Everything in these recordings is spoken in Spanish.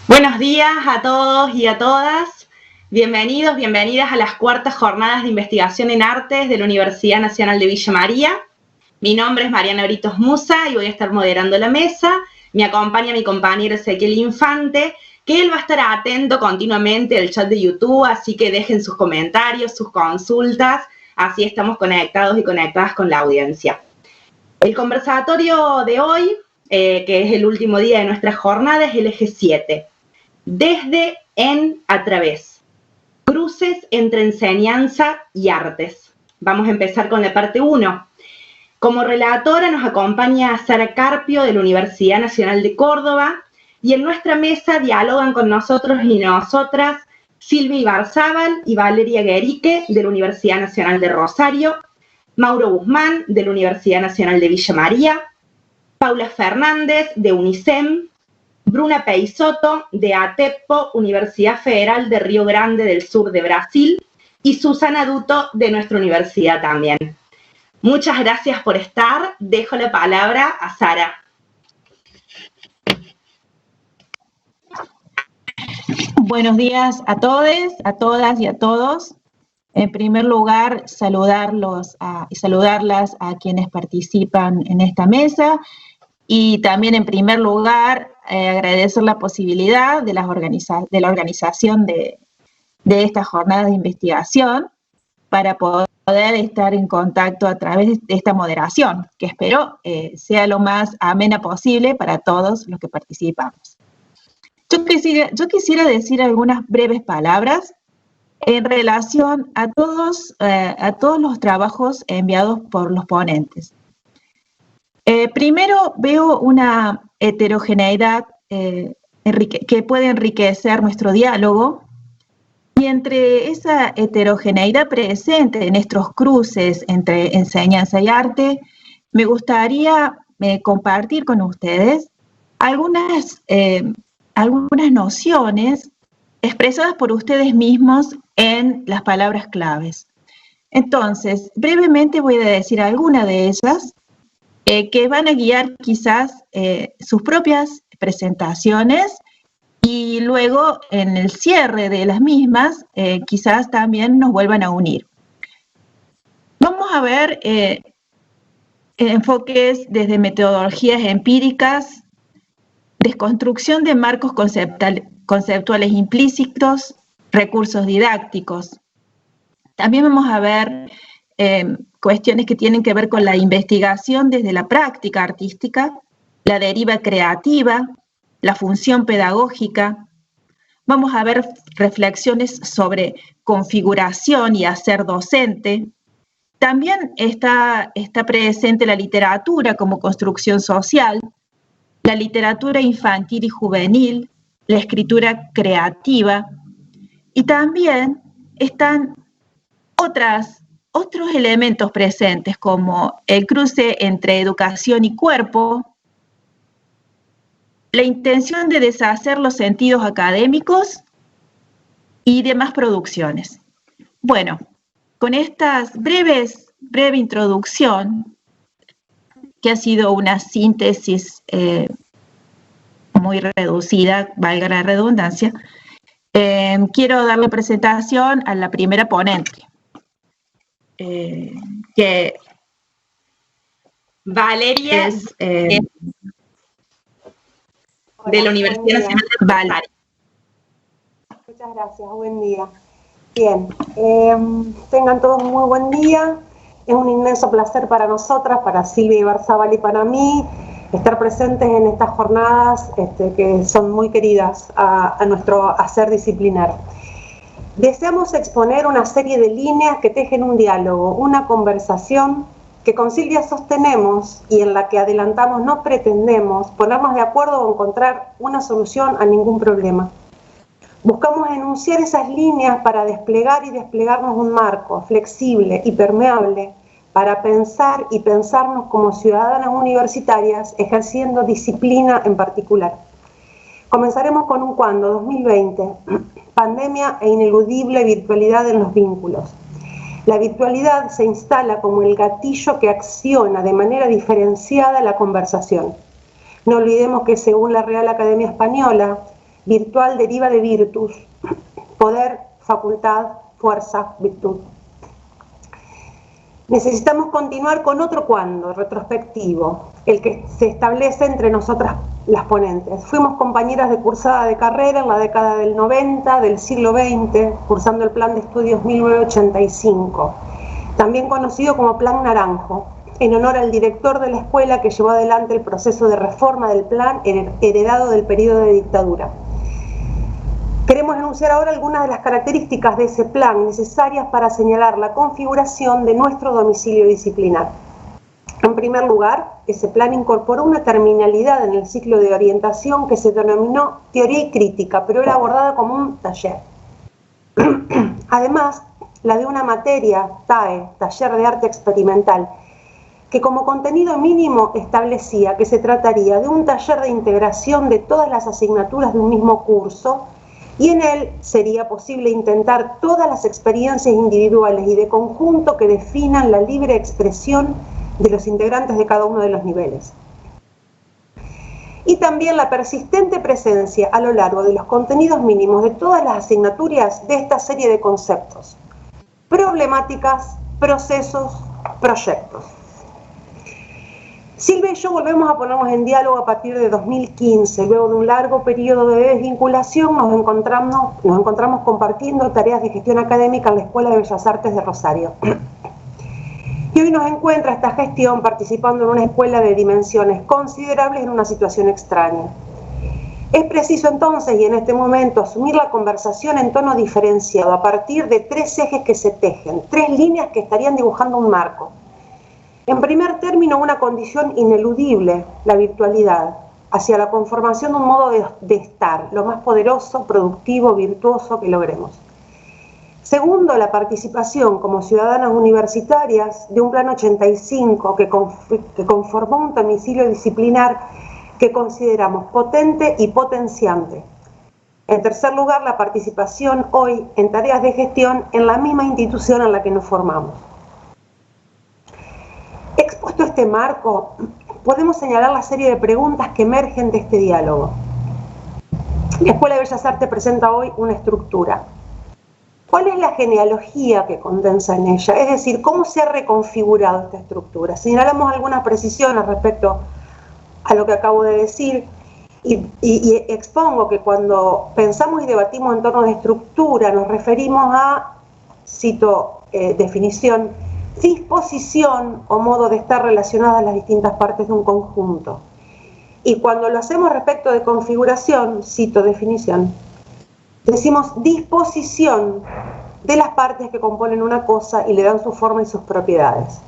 Buenos días a todos y a todas. Bienvenidos, bienvenidas a las cuartas jornadas de investigación en artes de la Universidad Nacional de Villa María. Mi nombre es Mariana Britos Musa y voy a estar moderando la mesa. Me acompaña mi compañero Ezequiel Infante, que él va a estar atento continuamente al chat de YouTube, así que dejen sus comentarios, sus consultas, así estamos conectados y conectadas con la audiencia. El conversatorio de hoy, que es el último día de nuestra jornada, es el eje 7. Desde, en, a través. Cruces entre enseñanza y artes. Vamos a empezar con la parte 1. Como relatora nos acompaña Sara Carpio de la Universidad Nacional de Córdoba y en nuestra mesa dialogan con nosotros y nosotras Silvia Ibarzábal y Valeria Guerique de la Universidad Nacional de Rosario, Mauro Guzmán de la Universidad Nacional de Villa María, Paula Fernández de UNICEM, Bruna Peixoto de ATEPO, Universidad Federal de Río Grande del Sur de Brasil, y Susana Duto de nuestra universidad también. Muchas gracias por estar. Dejo la palabra a Sara. Buenos días a todos, a todas y a todos. En primer lugar, saludarlas a quienes participan en esta mesa y también en primer lugar agradecer la posibilidad de la organización de esta jornada de investigación para poder estar en contacto a través de esta moderación, que espero sea lo más amena posible para todos los que participamos. Yo quisiera decir algunas breves palabras en relación a todos los trabajos enviados por los ponentes. Primero veo una heterogeneidad que puede enriquecer nuestro diálogo, y entre esa heterogeneidad presente en estos cruces entre enseñanza y arte, me gustaría compartir con ustedes algunas nociones expresadas por ustedes mismos en las palabras claves. Entonces, brevemente voy a decir algunas de ellas que van a guiar quizás sus propias presentaciones y luego en el cierre de las mismas quizás también nos vuelvan a unir. Vamos a ver enfoques desde metodologías empíricas, desconstrucción de marcos conceptuales implícitos, recursos didácticos. También vamos a ver cuestiones que tienen que ver con la investigación desde la práctica artística, la deriva creativa, la función pedagógica. Vamos a ver reflexiones sobre configuración y hacer docente. También está presente la literatura como construcción social, la literatura infantil y juvenil, la escritura creativa, y también están otros elementos presentes como el cruce entre educación y cuerpo, la intención de deshacer los sentidos académicos y demás producciones. Bueno, con esta breve introducción, que ha sido una síntesis muy reducida, valga la redundancia, quiero darle presentación a la primera ponente, que Valeria es de la Universidad Nacional de Rosario. Muchas gracias, buen día. Bien, tengan todos muy buen día. Es un inmenso placer para nosotras, para Silvia Ibarzabal y para mí, estar presentes en estas jornadas que son muy queridas a nuestro hacer disciplinar. Deseamos exponer una serie de líneas que tejen un diálogo, una conversación que con Silvia sostenemos y en la que adelantamos no pretendemos ponernos de acuerdo o encontrar una solución a ningún problema. Buscamos enunciar esas líneas para desplegar y desplegarnos un marco flexible y permeable para pensar y pensarnos como ciudadanas universitarias ejerciendo disciplina en particular. Comenzaremos con un cuándo, 2020, pandemia e ineludible virtualidad en los vínculos. La virtualidad se instala como el gatillo que acciona de manera diferenciada la conversación. No olvidemos que según la Real Academia Española, virtual deriva de virtus, poder, facultad, fuerza, virtud. Necesitamos continuar con otro cuándo, retrospectivo, el que se establece entre nosotras las ponentes. Fuimos compañeras de cursada de carrera en la década del 90 del siglo XX, cursando el Plan de Estudios 1985, también conocido como Plan Naranjo, en honor al director de la escuela que llevó adelante el proceso de reforma del plan heredado del periodo de dictadura. Queremos enunciar ahora algunas de las características de ese plan necesarias para señalar la configuración de nuestro domicilio disciplinar. En primer lugar, ese plan incorporó una terminalidad en el ciclo de orientación que se denominó teoría y crítica, pero era abordada como un taller. Además, la de una materia, TAE, taller de arte experimental, que como contenido mínimo establecía que se trataría de un taller de integración de todas las asignaturas de un mismo curso, y en él sería posible intentar todas las experiencias individuales y de conjunto que definan la libre expresión de los integrantes de cada uno de los niveles. Y también la persistente presencia a lo largo de los contenidos mínimos de todas las asignaturas de esta serie de conceptos, problemáticas, procesos, proyectos. Silvia y yo volvemos a ponernos en diálogo a partir de 2015. Luego de un largo periodo de desvinculación nos encontramos compartiendo tareas de gestión académica en la Escuela de Bellas Artes de Rosario. Y hoy nos encuentra esta gestión participando en una escuela de dimensiones considerables en una situación extraña. Es preciso entonces y en este momento asumir la conversación en tono diferenciado a partir de tres ejes que se tejen, tres líneas que estarían dibujando un marco. En primer término, una condición ineludible, la virtualidad, hacia la conformación de un modo de estar, lo más poderoso, productivo, virtuoso que logremos. Segundo, la participación como ciudadanas universitarias de un Plan 85 que conformó un domicilio disciplinar que consideramos potente y potenciante. En tercer lugar, la participación hoy en tareas de gestión en la misma institución en la que nos formamos. Expuesto este marco, podemos señalar la serie de preguntas que emergen de este diálogo. La Escuela de Bellas Artes presenta hoy una estructura. ¿Cuál es la genealogía que condensa en ella? Es decir, ¿cómo se ha reconfigurado esta estructura? Señalamos algunas precisiones respecto a lo que acabo de decir y expongo que cuando pensamos y debatimos en torno de estructura nos referimos a, cito definición, disposición o modo de estar relacionadas las distintas partes de un conjunto. Y cuando lo hacemos respecto de configuración, cito definición, decimos disposición de las partes que componen una cosa y le dan su forma y sus propiedades.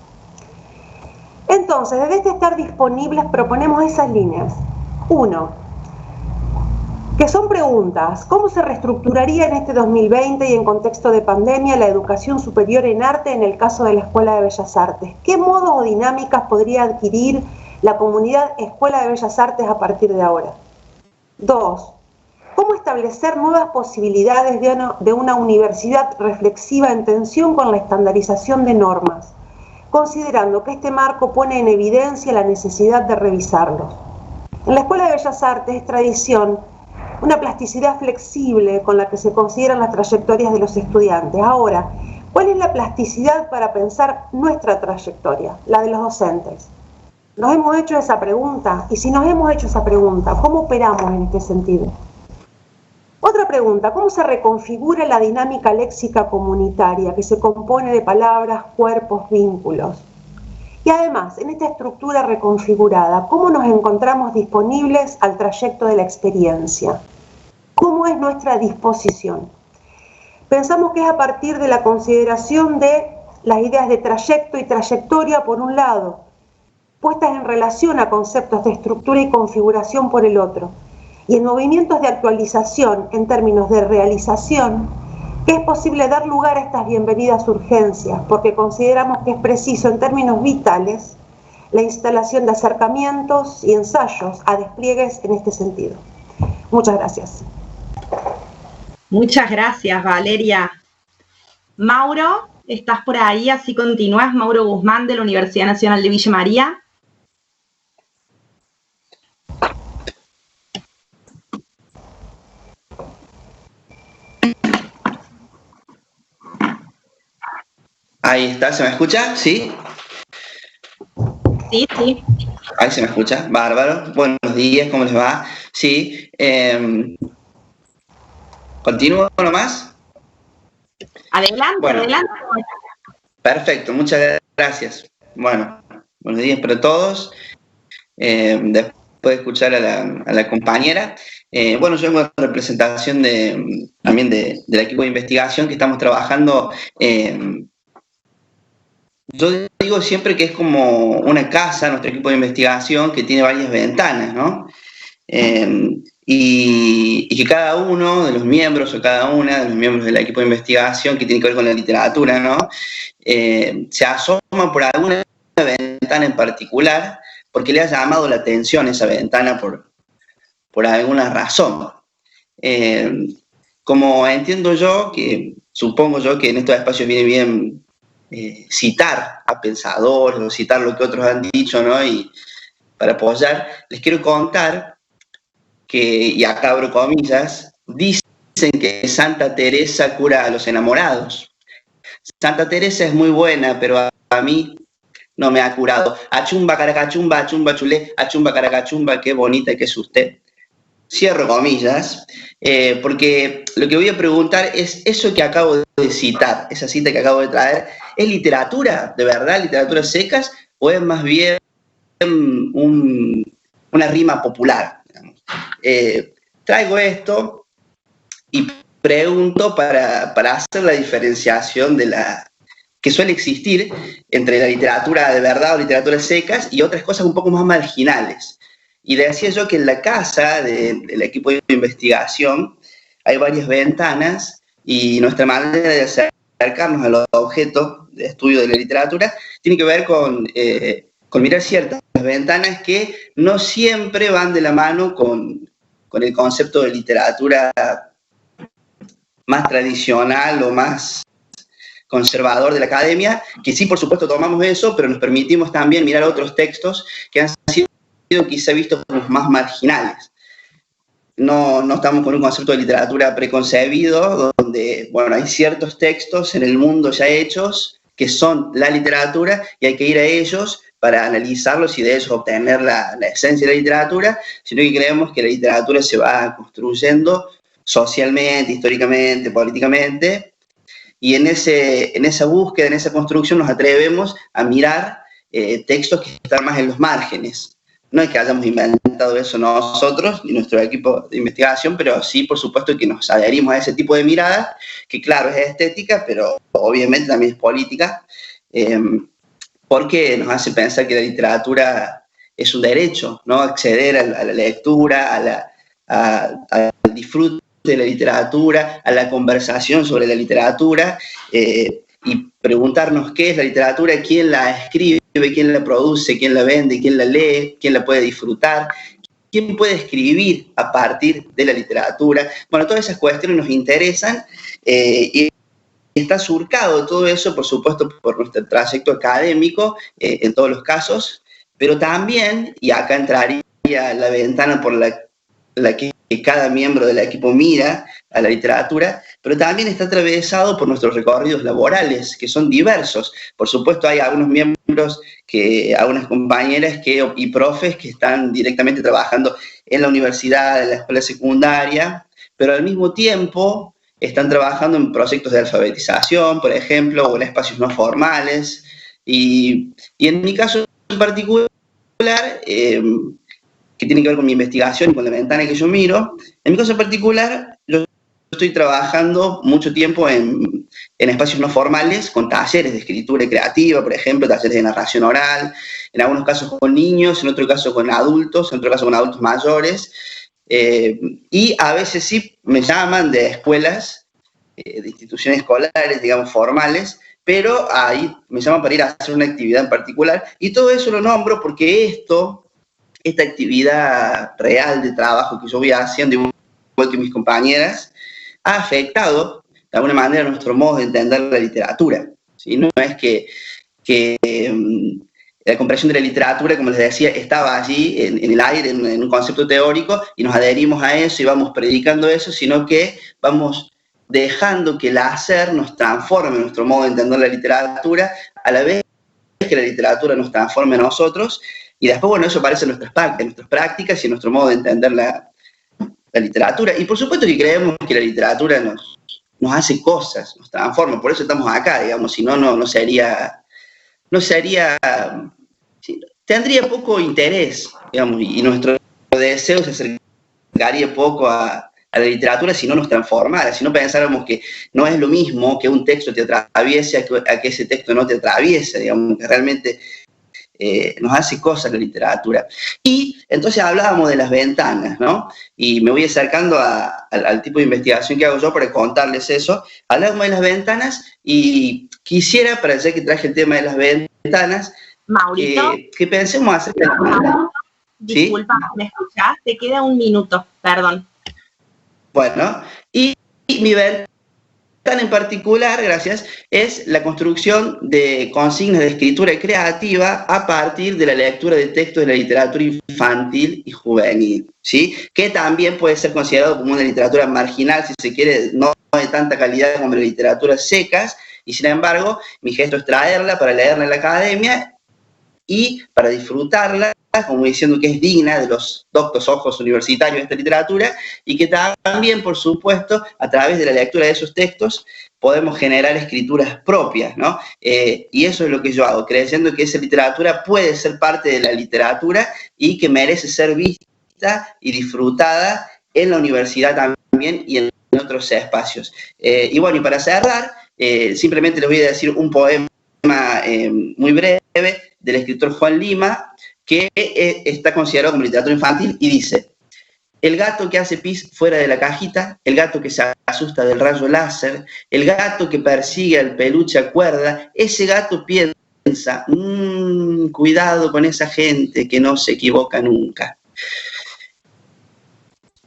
Entonces, desde este estar disponibles proponemos esas líneas. 1. Que son preguntas. ¿Cómo se reestructuraría en este 2020 y en contexto de pandemia la educación superior en arte en el caso de la Escuela de Bellas Artes? ¿Qué modos o dinámicas podría adquirir la comunidad Escuela de Bellas Artes a partir de ahora? 2. ¿Cómo establecer nuevas posibilidades de una universidad reflexiva en tensión con la estandarización de normas, considerando que este marco pone en evidencia la necesidad de revisarlos? En la Escuela de Bellas Artes es tradición una plasticidad flexible con la que se consideran las trayectorias de los estudiantes. Ahora, ¿cuál es la plasticidad para pensar nuestra trayectoria, la de los docentes? ¿Nos hemos hecho esa pregunta? Y si nos hemos hecho esa pregunta, ¿cómo operamos en este sentido? Otra Otra pregunta, ¿cómo se reconfigura la dinámica léxica comunitaria que se compone de palabras, cuerpos, vínculos? Y además, en esta estructura reconfigurada, ¿cómo nos encontramos disponibles al trayecto de la experiencia? ¿Cómo es nuestra disposición? Pensamos que es a partir de la consideración de las ideas de trayecto y trayectoria por un lado, puestas en relación a conceptos de estructura y configuración por el otro, y en movimientos de actualización en términos de realización, que es posible dar lugar a estas bienvenidas urgencias, porque consideramos que es preciso en términos vitales la instalación de acercamientos y ensayos a despliegues en este sentido. Muchas gracias. Muchas gracias, Valeria. Mauro, ¿estás por ahí? Así continúas. Mauro Guzmán, de la Universidad Nacional de Villa María. Ahí está, ¿se me escucha? ¿Sí? Sí, sí. Ahí se me escucha, bárbaro. Buenos días, ¿cómo les va? Sí, ¿continúo nomás? Adelante, bueno, adelante. Perfecto, muchas gracias. Bueno, buenos días para todos. Después de escuchar a la compañera, bueno, yo vengo en representación también del equipo de investigación que estamos trabajando. Yo digo siempre que es como una casa, nuestro equipo de investigación, que tiene varias ventanas, ¿no? Y que cada uno de los miembros o cada una de los miembros del equipo de investigación que tiene que ver con la literatura, ¿no? Se asoma por alguna ventana en particular porque le ha llamado la atención esa ventana por alguna razón. Como entiendo yo, supongo yo que en estos espacios viene bien citar a pensadores o citar lo que otros han dicho, ¿no? Y para apoyar, les quiero contar que, y acá abro comillas, dicen que Santa Teresa cura a los enamorados. Santa Teresa es muy buena, pero a mí no me ha curado. Achumba, caracachumba, achumba, chulé, achumba, caracachumba, qué bonita que es usted. Cierro comillas, porque lo que voy a preguntar es eso que acabo de citar, esa cita que acabo de traer, ¿es literatura, de verdad, literatura secas, o es más bien una rima popular? Traigo esto y pregunto para hacer la diferenciación que suele existir entre la literatura de verdad o literaturas secas y otras cosas un poco más marginales. Y decía yo que en la casa del equipo de investigación hay varias ventanas y nuestra manera de acercarnos a los objetos de estudio de la literatura tiene que ver con mirar ciertas ventanas que no siempre van de la mano con el concepto de literatura más tradicional o más conservador de la academia, que sí, por supuesto, tomamos eso, pero nos permitimos también mirar otros textos que han sido quizá vistos como más marginales. No estamos con un concepto de literatura preconcebido, donde, bueno, hay ciertos textos en el mundo ya hechos que son la literatura y hay que ir a ellos para analizarlos y de ellos obtener la esencia de la literatura, sino que creemos que la literatura se va construyendo socialmente, históricamente, políticamente, y en esa búsqueda, en esa construcción nos atrevemos a mirar textos que están más en los márgenes. No es que hayamos inventado eso nosotros y nuestro equipo de investigación, pero sí, por supuesto, que nos adherimos a ese tipo de mirada, que claro, es estética, pero obviamente también es política, porque nos hace pensar que la literatura es un derecho, ¿no? Acceder a la lectura, al disfrute de la literatura, a la conversación sobre la literatura, y preguntarnos qué es la literatura, quién la escribe, quién la produce, quién la vende, quién la lee, quién la puede disfrutar, quién puede escribir a partir de la literatura. Bueno, todas esas cuestiones nos interesan y está surcado todo eso, por supuesto, por nuestro trayecto académico en todos los casos, pero también, y acá entraría la ventana por la que cada miembro del equipo mira a la literatura, pero también está atravesado por nuestros recorridos laborales, que son diversos. Por supuesto, hay algunos miembros, algunas compañeras y profes que están directamente trabajando en la universidad, en la escuela secundaria, pero al mismo tiempo están trabajando en proyectos de alfabetización, por ejemplo, o en espacios no formales. Y en mi caso en particular, que tiene que ver con mi investigación y con la ventana que yo miro, en mi caso en particular, yo estoy trabajando mucho tiempo en espacios no formales, con talleres de escritura creativa, por ejemplo, talleres de narración oral, en algunos casos con niños, en otro caso con adultos, en otro caso con adultos mayores, y a veces sí me llaman de escuelas, de instituciones escolares, digamos, formales, pero ahí me llaman para ir a hacer una actividad en particular, y todo eso lo nombro porque esta actividad real de trabajo que yo voy haciendo, igual que mis compañeras, ha afectado de alguna manera nuestro modo de entender la literatura, ¿sí? No es que la comprensión de la literatura, como les decía, estaba allí en el aire, en un concepto teórico, y nos adherimos a eso y vamos predicando eso, sino que vamos dejando que el hacer nos transforme nuestro modo de entender la literatura, a la vez que la literatura nos transforme a nosotros, y después, bueno, eso aparece en nuestras prácticas y en nuestro modo de entender la literatura. Y por supuesto que creemos que la literatura nos hace cosas, nos transforma, por eso estamos acá, digamos, si no, no sería, tendría poco interés, digamos, y nuestro deseo se acercaría poco a la literatura si no nos transformara, si no pensáramos que no es lo mismo que un texto te atraviese a que ese texto no te atraviese, digamos, que realmente nos hace cosas la literatura. Y entonces hablábamos de las ventanas, ¿no? Y me voy acercando al tipo de investigación que hago yo para contarles eso. Hablábamos de las ventanas y quisiera, para ya que traje el tema de las ventanas, Maurito, que pensemos acerca de las ventanas. Disculpa, ¿me escuchás? Te queda un minuto, perdón. Bueno, y mi ventana en particular, gracias, es la construcción de consignas de escritura creativa a partir de la lectura de textos de la literatura infantil y juvenil, ¿sí? Que también puede ser considerado como una literatura marginal, si se quiere, no de tanta calidad como las literaturas secas, y sin embargo, mi gesto es traerla para leerla en la academia y para disfrutarla, como diciendo que es digna de los doctos ojos universitarios de esta literatura, y que también, por supuesto, a través de la lectura de esos textos, podemos generar escrituras propias, ¿no? Y eso es lo que yo hago, creyendo que esa literatura puede ser parte de la literatura y que merece ser vista y disfrutada en la universidad también y en otros espacios. Y bueno, y para cerrar, simplemente les voy a decir un poema muy breve del escritor Juan Lima, que está considerado como literatura infantil, y dice: el gato que hace pis fuera de la cajita, el gato que se asusta del rayo láser, el gato que persigue al peluche a cuerda, ese gato piensa, cuidado con esa gente que no se equivoca nunca.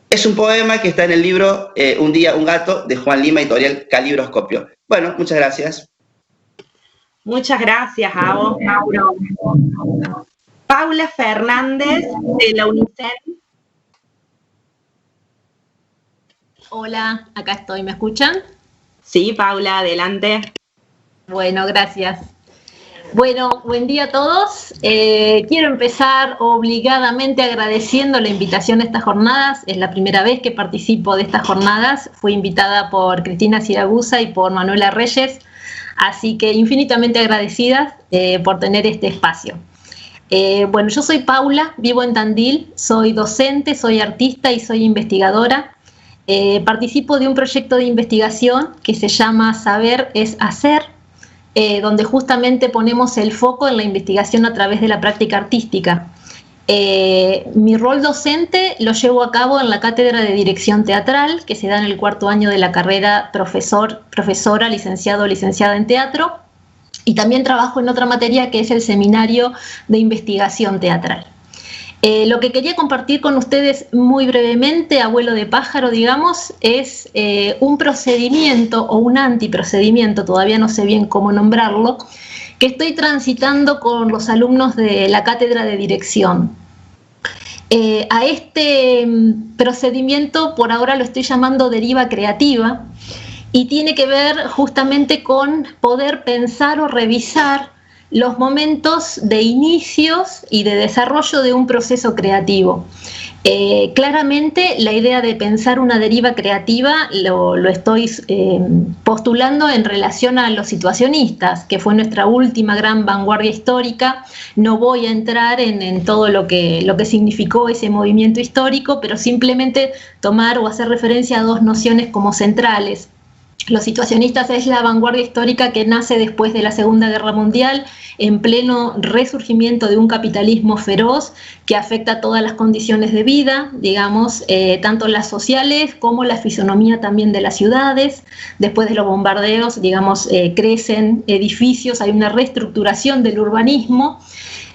Es un poema que está en el libro Un día, un gato, de Juan Lima, editorial Calibroscopio. Bueno, muchas gracias. Muchas gracias a vos, Mauro. Paula Fernández, de la UNICEN. Hola, acá estoy, ¿me escuchan? Sí, Paula, adelante. Bueno, gracias. Bueno, buen día a todos. Quiero empezar obligadamente agradeciendo la invitación a estas jornadas. Es la primera vez que participo de estas jornadas. Fui invitada por Cristina Siragusa y por Manuela Reyes, así que infinitamente agradecidas por tener este espacio. Bueno, yo soy Paula, vivo en Tandil, soy docente, soy artista y soy investigadora. Participo de un proyecto de investigación que se llama Saber es Hacer, donde justamente ponemos el foco en la investigación a través de la práctica artística. Mi rol docente lo llevo a cabo en la Cátedra de Dirección Teatral, que se da en el 4º año de la carrera profesora, licenciado o licenciada en teatro, y también trabajo en otra materia que es el Seminario de Investigación Teatral. Lo que quería compartir con ustedes muy brevemente, abuelo de pájaro, digamos, es un procedimiento o un antiprocedimiento, todavía no sé bien cómo nombrarlo, que estoy transitando con los alumnos de la Cátedra de Dirección. A este procedimiento por ahora lo estoy llamando deriva creativa, y tiene que ver justamente con poder pensar o revisar los momentos de inicios y de desarrollo de un proceso creativo. Claramente la idea de pensar una deriva creativa lo estoy postulando en relación a los situacionistas, que fue nuestra última gran vanguardia histórica. No voy a entrar en todo lo que significó ese movimiento histórico, pero simplemente tomar o hacer referencia a dos nociones como centrales. Los situacionistas es la vanguardia histórica que nace después de la Segunda Guerra Mundial, en pleno resurgimiento de un capitalismo feroz que afecta a todas las condiciones de vida, digamos, tanto las sociales como la fisonomía también de las ciudades. Después de los bombardeos, digamos, crecen edificios, hay una reestructuración del urbanismo.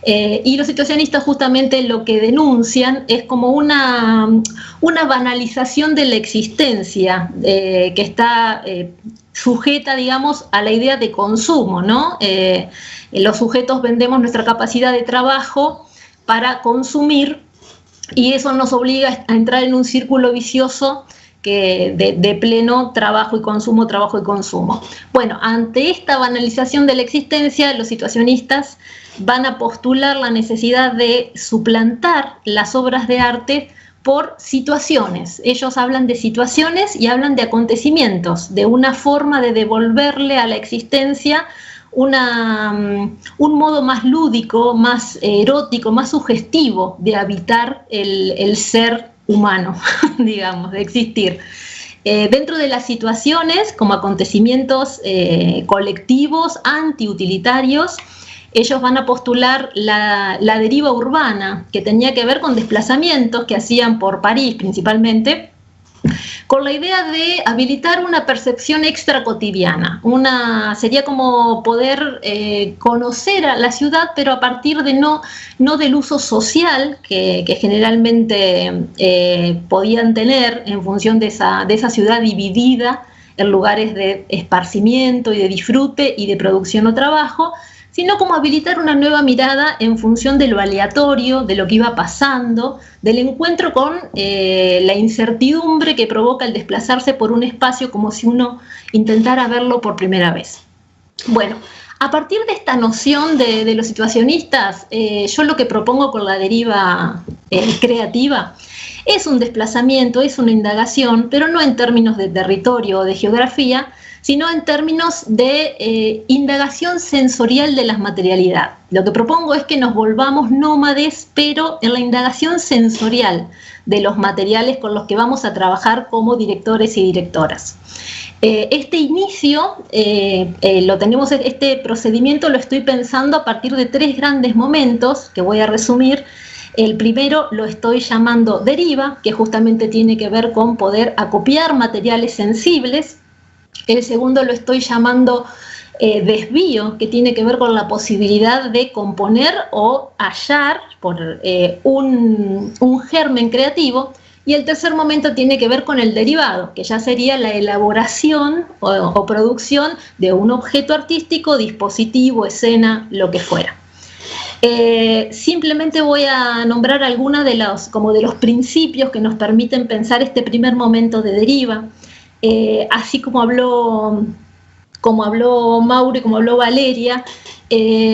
Y los situacionistas justamente lo que denuncian es como una banalización de la existencia que está sujeta, digamos, a la idea de consumo, ¿no? Los sujetos vendemos nuestra capacidad de trabajo para consumir y eso nos obliga a entrar en un círculo vicioso de pleno trabajo y consumo, trabajo y consumo. Bueno, ante esta banalización de la existencia, los situacionistas van a postular la necesidad de suplantar las obras de arte por situaciones. Ellos hablan de situaciones y hablan de acontecimientos, de una forma de devolverle a la existencia un modo más lúdico, más erótico, más sugestivo de habitar el ser humano, digamos, de existir. Dentro de las situaciones, como acontecimientos colectivos, antiutilitarios, ellos van a postular la deriva urbana, que tenía que ver con desplazamientos que hacían por París principalmente, con la idea de habilitar una percepción extracotidiana. Sería como poder conocer a la ciudad, pero a partir de no del uso social que generalmente podían tener en función de esa ciudad dividida en lugares de esparcimiento y de disfrute y de producción o trabajo, sino como habilitar una nueva mirada en función de lo aleatorio, de lo que iba pasando, del encuentro con la incertidumbre que provoca el desplazarse por un espacio como si uno intentara verlo por primera vez. Bueno, a partir de esta noción de los situacionistas, yo lo que propongo con la deriva creativa es un desplazamiento, es una indagación, pero no en términos de territorio o de geografía, sino en términos de indagación sensorial de la materialidad. Lo que propongo es que nos volvamos nómades, pero en la indagación sensorial de los materiales con los que vamos a trabajar como directores y directoras. Este inicio, este procedimiento lo estoy pensando a partir de 3 grandes momentos que voy a resumir. El primero lo estoy llamando deriva, que justamente tiene que ver con poder acopiar materiales sensibles. El segundo lo estoy llamando desvío, que tiene que ver con la posibilidad de componer o hallar por un germen creativo. Y el tercer momento tiene que ver con el derivado, que ya sería la elaboración o producción de un objeto artístico, dispositivo, escena, lo que fuera. Simplemente voy a nombrar algunos de los principios que nos permiten pensar este primer momento de deriva. Así como habló Mauro y como habló Valeria,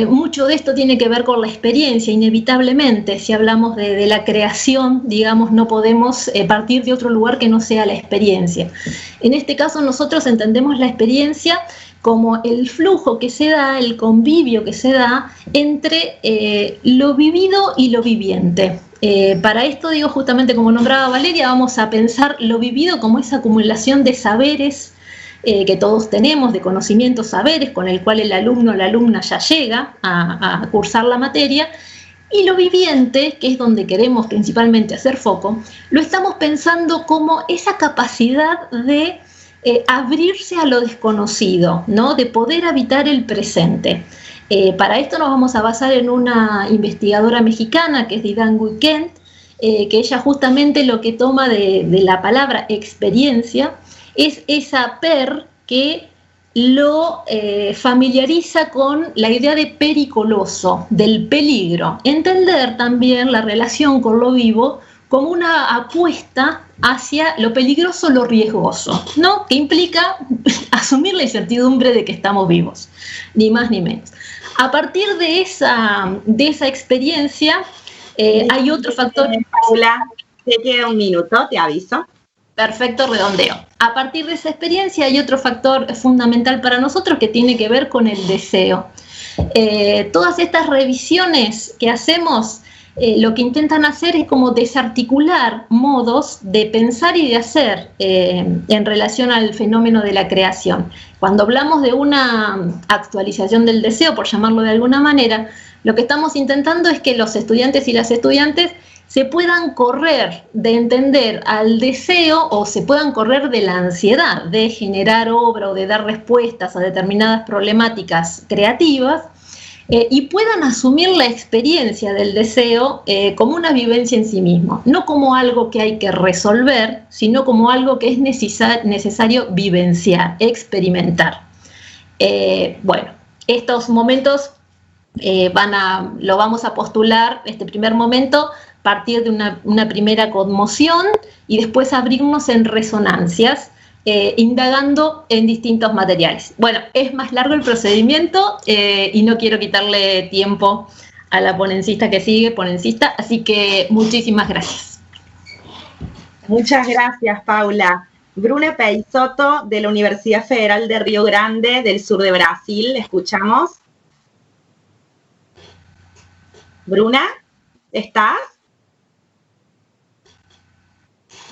mucho de esto tiene que ver con la experiencia, inevitablemente. Si hablamos de la creación, digamos, no podemos partir de otro lugar que no sea la experiencia. En este caso nosotros entendemos la experiencia como el flujo que se da, el convivio que se da entre lo vivido y lo viviente. Para esto, digo, justamente como nombraba Valeria, vamos a pensar lo vivido como esa acumulación de saberes que todos tenemos, de conocimientos, saberes, con el cual el alumno o la alumna ya llega a cursar la materia, y lo viviente, que es donde queremos principalmente hacer foco, lo estamos pensando como esa capacidad de abrirse a lo desconocido, ¿no? De poder habitar el presente. Para esto nos vamos a basar en una investigadora mexicana que es Didan Weekend, que ella justamente lo que toma de la palabra experiencia es esa que lo familiariza con la idea de pericoloso, del peligro. Entender también la relación con lo vivo como una apuesta hacia lo peligroso, lo riesgoso, ¿no? Que implica asumir la incertidumbre de que estamos vivos, ni más ni menos. A partir de esa experiencia hay otro factor. Paula, te queda un minuto, te aviso. Perfecto, redondeo. A partir de esa experiencia hay otro factor fundamental para nosotros que tiene que ver con el deseo. Todas estas revisiones que hacemos, lo que intentan hacer es como desarticular modos de pensar y de hacer en relación al fenómeno de la creación. Cuando hablamos de una actualización del deseo, por llamarlo de alguna manera, lo que estamos intentando es que los estudiantes y las estudiantes se puedan correr de entender al deseo o se puedan correr de la ansiedad de generar obra o de dar respuestas a determinadas problemáticas creativas y puedan asumir la experiencia del deseo como una vivencia en sí mismo, no como algo que hay que resolver, sino como algo que es necesario vivenciar, experimentar. Bueno, estos momentos lo vamos a postular, este primer momento, partir de una primera conmoción y después abrirnos en resonancias, indagando en distintos materiales. Bueno, es más largo el procedimiento y no quiero quitarle tiempo a la ponencista que sigue, así que muchísimas gracias. Muchas gracias, Paula. Bruna Peixoto, de la Universidad Federal de Río Grande, del sur de Brasil, ¿escuchamos? Bruna, ¿estás?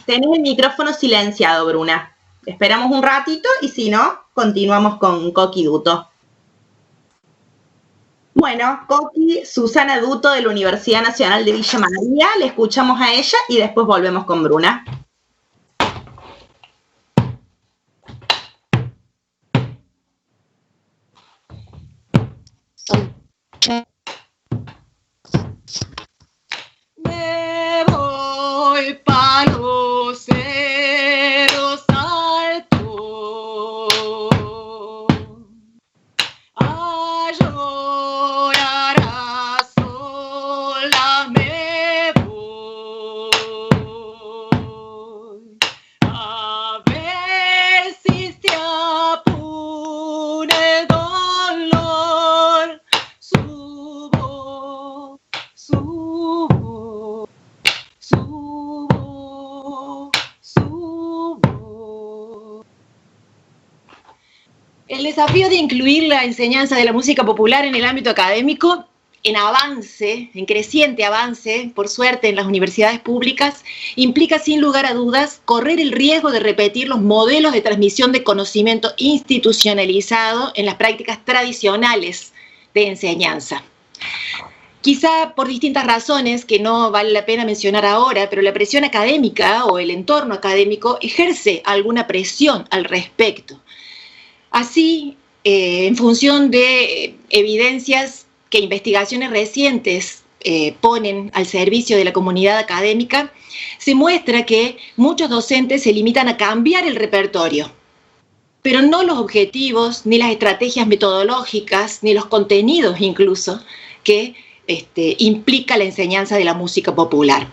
Tenés el micrófono silenciado, Bruna. Esperamos un ratito y si no, continuamos con Coqui Duto. Bueno, Coqui, Susana Duto de la Universidad Nacional de Villa María, le escuchamos a ella y después volvemos con Bruna. Me voy pa' los cerros altos a llorar a sola, me voy a ver si se apura el dolor. Subo, subo, subo, subo. El desafío de incluir la enseñanza de la música popular en el ámbito académico, en creciente avance, por suerte, en las universidades públicas, implica sin lugar a dudas correr el riesgo de repetir los modelos de transmisión de conocimiento institucionalizado en las prácticas tradicionales de enseñanza. Quizá por distintas razones que no vale la pena mencionar ahora, pero la presión académica o el entorno académico ejerce alguna presión al respecto. Así, en función de evidencias que investigaciones recientes ponen al servicio de la comunidad académica, se muestra que muchos docentes se limitan a cambiar el repertorio, pero no los objetivos, ni las estrategias metodológicas, ni los contenidos incluso, que implica la enseñanza de la música popular.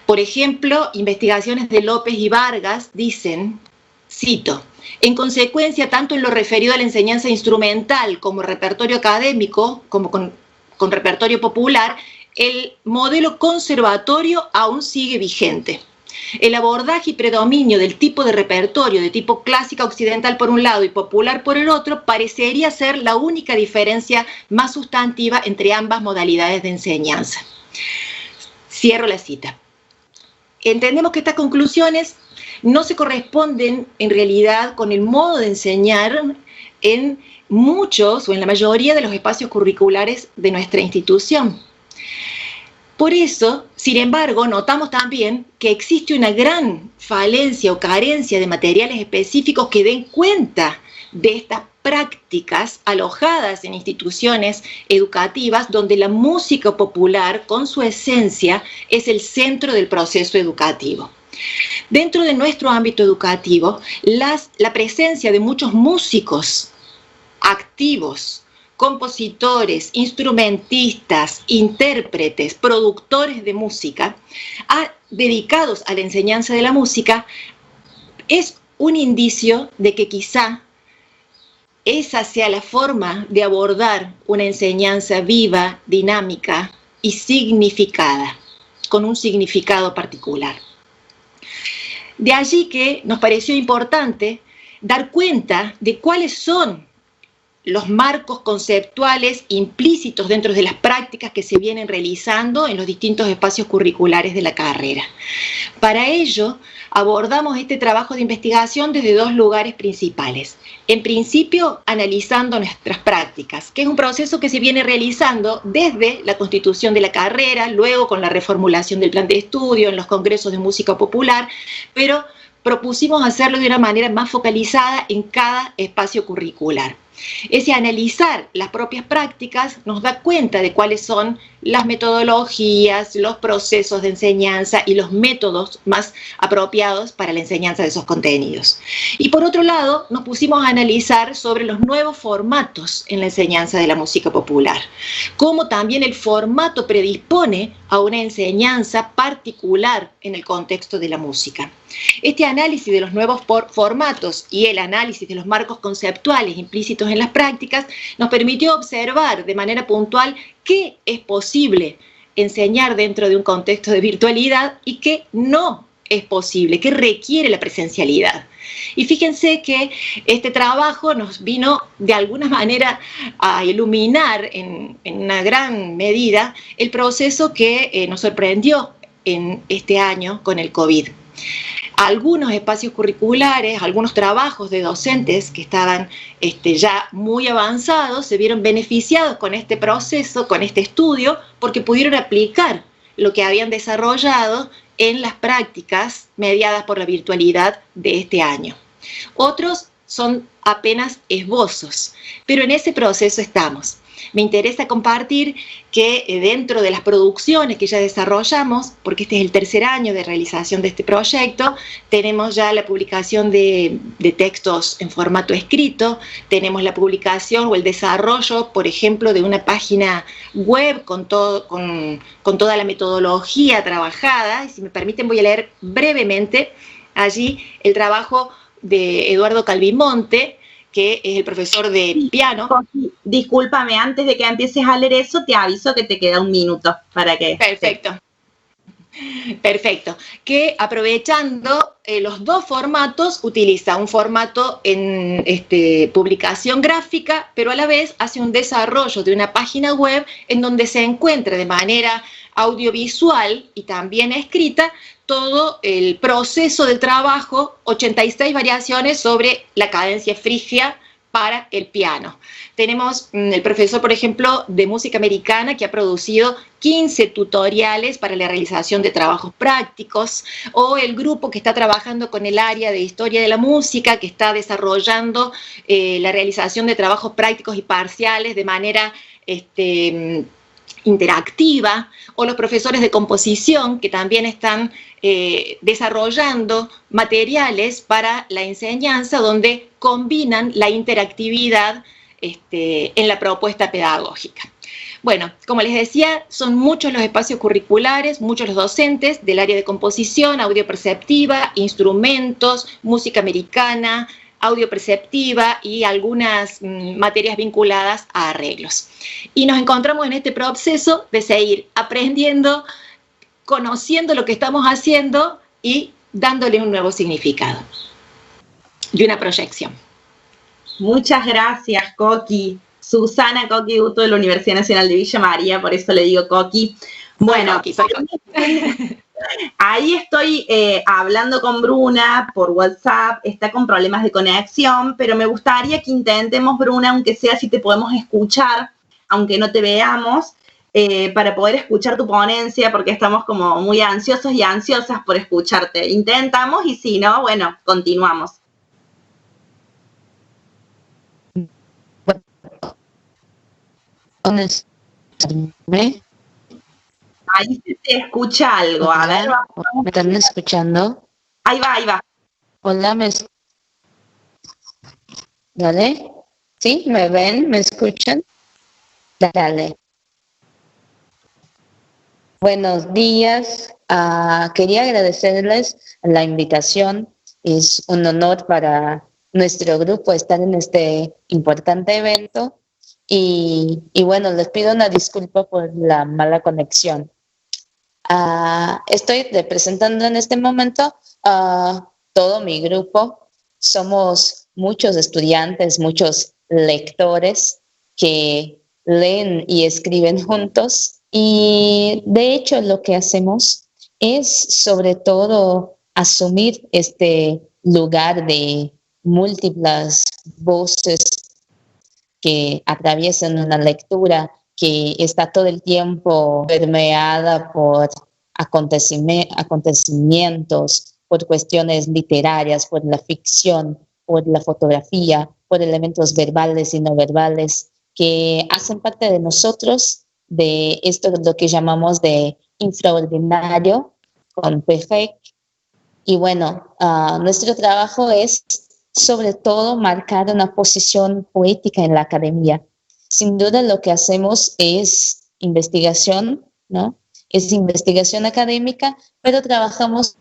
Por ejemplo, investigaciones de López y Vargas dicen, cito, en consecuencia, tanto en lo referido a la enseñanza instrumental como repertorio académico, como con repertorio popular, el modelo conservatorio aún sigue vigente. El abordaje y predominio del tipo de repertorio de tipo clásica occidental por un lado y popular por el otro parecería ser la única diferencia más sustantiva entre ambas modalidades de enseñanza. Cierro la cita. Entendemos que estas conclusiones no se corresponden en realidad con el modo de enseñar en muchos o en la mayoría de los espacios curriculares de nuestra institución. Por eso, sin embargo, notamos también que existe una gran falencia o carencia de materiales específicos que den cuenta de estas prácticas alojadas en instituciones educativas donde la música popular, con su esencia, es el centro del proceso educativo. Dentro de nuestro ámbito educativo, la presencia de muchos músicos activos, compositores, instrumentistas, intérpretes, productores de música, dedicados a la enseñanza de la música, es un indicio de que quizá esa sea la forma de abordar una enseñanza viva, dinámica y significada, con un significado particular. De allí que nos pareció importante dar cuenta de cuáles son los marcos conceptuales implícitos dentro de las prácticas que se vienen realizando en los distintos espacios curriculares de la carrera. Para ello, abordamos este trabajo de investigación desde dos lugares principales. En principio, analizando nuestras prácticas, que es un proceso que se viene realizando desde la constitución de la carrera, luego con la reformulación del plan de estudio, en los congresos de música popular, pero propusimos hacerlo de una manera más focalizada en cada espacio curricular. Ese analizar las propias prácticas nos da cuenta de cuáles son las metodologías, los procesos de enseñanza y los métodos más apropiados para la enseñanza de esos contenidos. Y por otro lado, nos pusimos a analizar sobre los nuevos formatos en la enseñanza de la música popular, cómo también el formato predispone a una enseñanza particular en el contexto de la música. Este análisis de los nuevos formatos y el análisis de los marcos conceptuales implícitos en las prácticas nos permitió observar de manera puntual qué es posible enseñar dentro de un contexto de virtualidad y qué no es posible, qué requiere la presencialidad. Y fíjense que este trabajo nos vino de alguna manera a iluminar en una gran medida el proceso que nos sorprendió en este año con el COVID. Algunos espacios curriculares, algunos trabajos de docentes que estaban ya muy avanzados, se vieron beneficiados con este proceso, con este estudio, porque pudieron aplicar lo que habían desarrollado en las prácticas mediadas por la virtualidad de este año. Otros son apenas esbozos, pero en ese proceso estamos. Me interesa compartir que dentro de las producciones que ya desarrollamos, porque este es el tercer año de realización de este proyecto, tenemos ya la publicación de textos en formato escrito, tenemos la publicación o el desarrollo, por ejemplo, de una página web con toda la metodología trabajada. Y si me permiten, voy a leer brevemente allí el trabajo de Eduardo Calvimonte, que es el profesor de piano. Discúlpame, antes de que empieces a leer eso, te aviso que te queda un minuto para que... Perfecto. Perfecto. Que aprovechando los dos formatos, utiliza un formato en publicación gráfica, pero a la vez hace un desarrollo de una página web en donde se encuentra de manera audiovisual y también escrita todo el proceso del trabajo, 86 variaciones sobre la cadencia frigia para el piano. Tenemos el profesor, por ejemplo, de música americana que ha producido 15 tutoriales para la realización de trabajos prácticos, o el grupo que está trabajando con el área de historia de la música, que está desarrollando la realización de trabajos prácticos y parciales de manera interactiva, o los profesores de composición que también están desarrollando materiales para la enseñanza donde combinan la interactividad en la propuesta pedagógica. Bueno, como les decía, son muchos los espacios curriculares, muchos los docentes del área de composición, audio perceptiva, instrumentos, música americana, audio perceptiva y algunas materias vinculadas a arreglos. Y nos encontramos en este proceso de seguir aprendiendo, conociendo lo que estamos haciendo y dándole un nuevo significado y una proyección. Muchas gracias, Coqui. Susana Coqui Uto de la Universidad Nacional de Villa María, por eso le digo Coqui. Bueno, soy Coqui. Ahí estoy hablando con Bruna por WhatsApp, está con problemas de conexión, pero me gustaría que intentemos, Bruna, aunque sea si te podemos escuchar, aunque no te veamos, para poder escuchar tu ponencia, porque estamos como muy ansiosos y ansiosas por escucharte. Intentamos y si no, bueno, continuamos. Ahí se te escucha algo, a ver. ¿Me están escuchando? Ahí va, ahí va. Hola, ¿Dale? ¿Sí? ¿Me ven? ¿Me escuchan? Dale. Buenos días. Quería agradecerles la invitación. Es un honor para nuestro grupo estar en este importante evento. Y bueno, les pido una disculpa por la mala conexión. Estoy representando en este momento todo mi grupo, somos muchos estudiantes, muchos lectores que leen y escriben juntos. Y de hecho lo que hacemos es sobre todo asumir este lugar de múltiples voces que atraviesan una lectura que está todo el tiempo permeada por acontecimientos, por cuestiones literarias, por la ficción, por la fotografía, por elementos verbales y no verbales que hacen parte de nosotros, de esto lo que llamamos de infraordinario, con PFEC. Y bueno, nuestro trabajo es sobre todo marcar una posición poética en la academia. Sin duda lo que hacemos es investigación, ¿no? Es investigación académica, pero trabajamos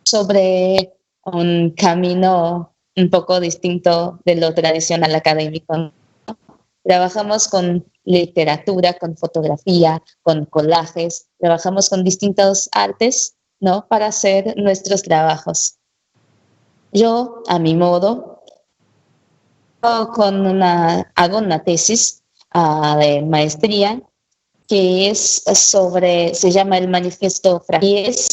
sobre un camino un poco distinto de lo tradicional académico, ¿no? Trabajamos con literatura, con fotografía, con collages, trabajamos con distintas artes, ¿no? Para hacer nuestros trabajos. Yo, a mi modo, hago una tesis de maestría que es se llama el Manifiesto Fractal, y es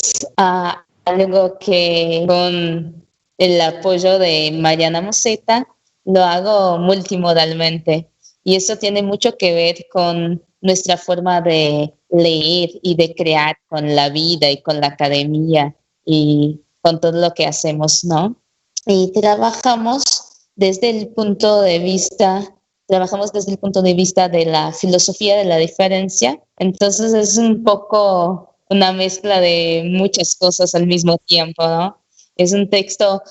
algo que con el apoyo de Mariana Moseta lo hago multimodalmente, y eso tiene mucho que ver con nuestra forma de leer y de crear con la vida y con la academia y con todo lo que hacemos, ¿no? Y trabajamos desde el punto de vista de la filosofía de la diferencia. Entonces es un poco una mezcla de muchas cosas al mismo tiempo, ¿no? Es un texto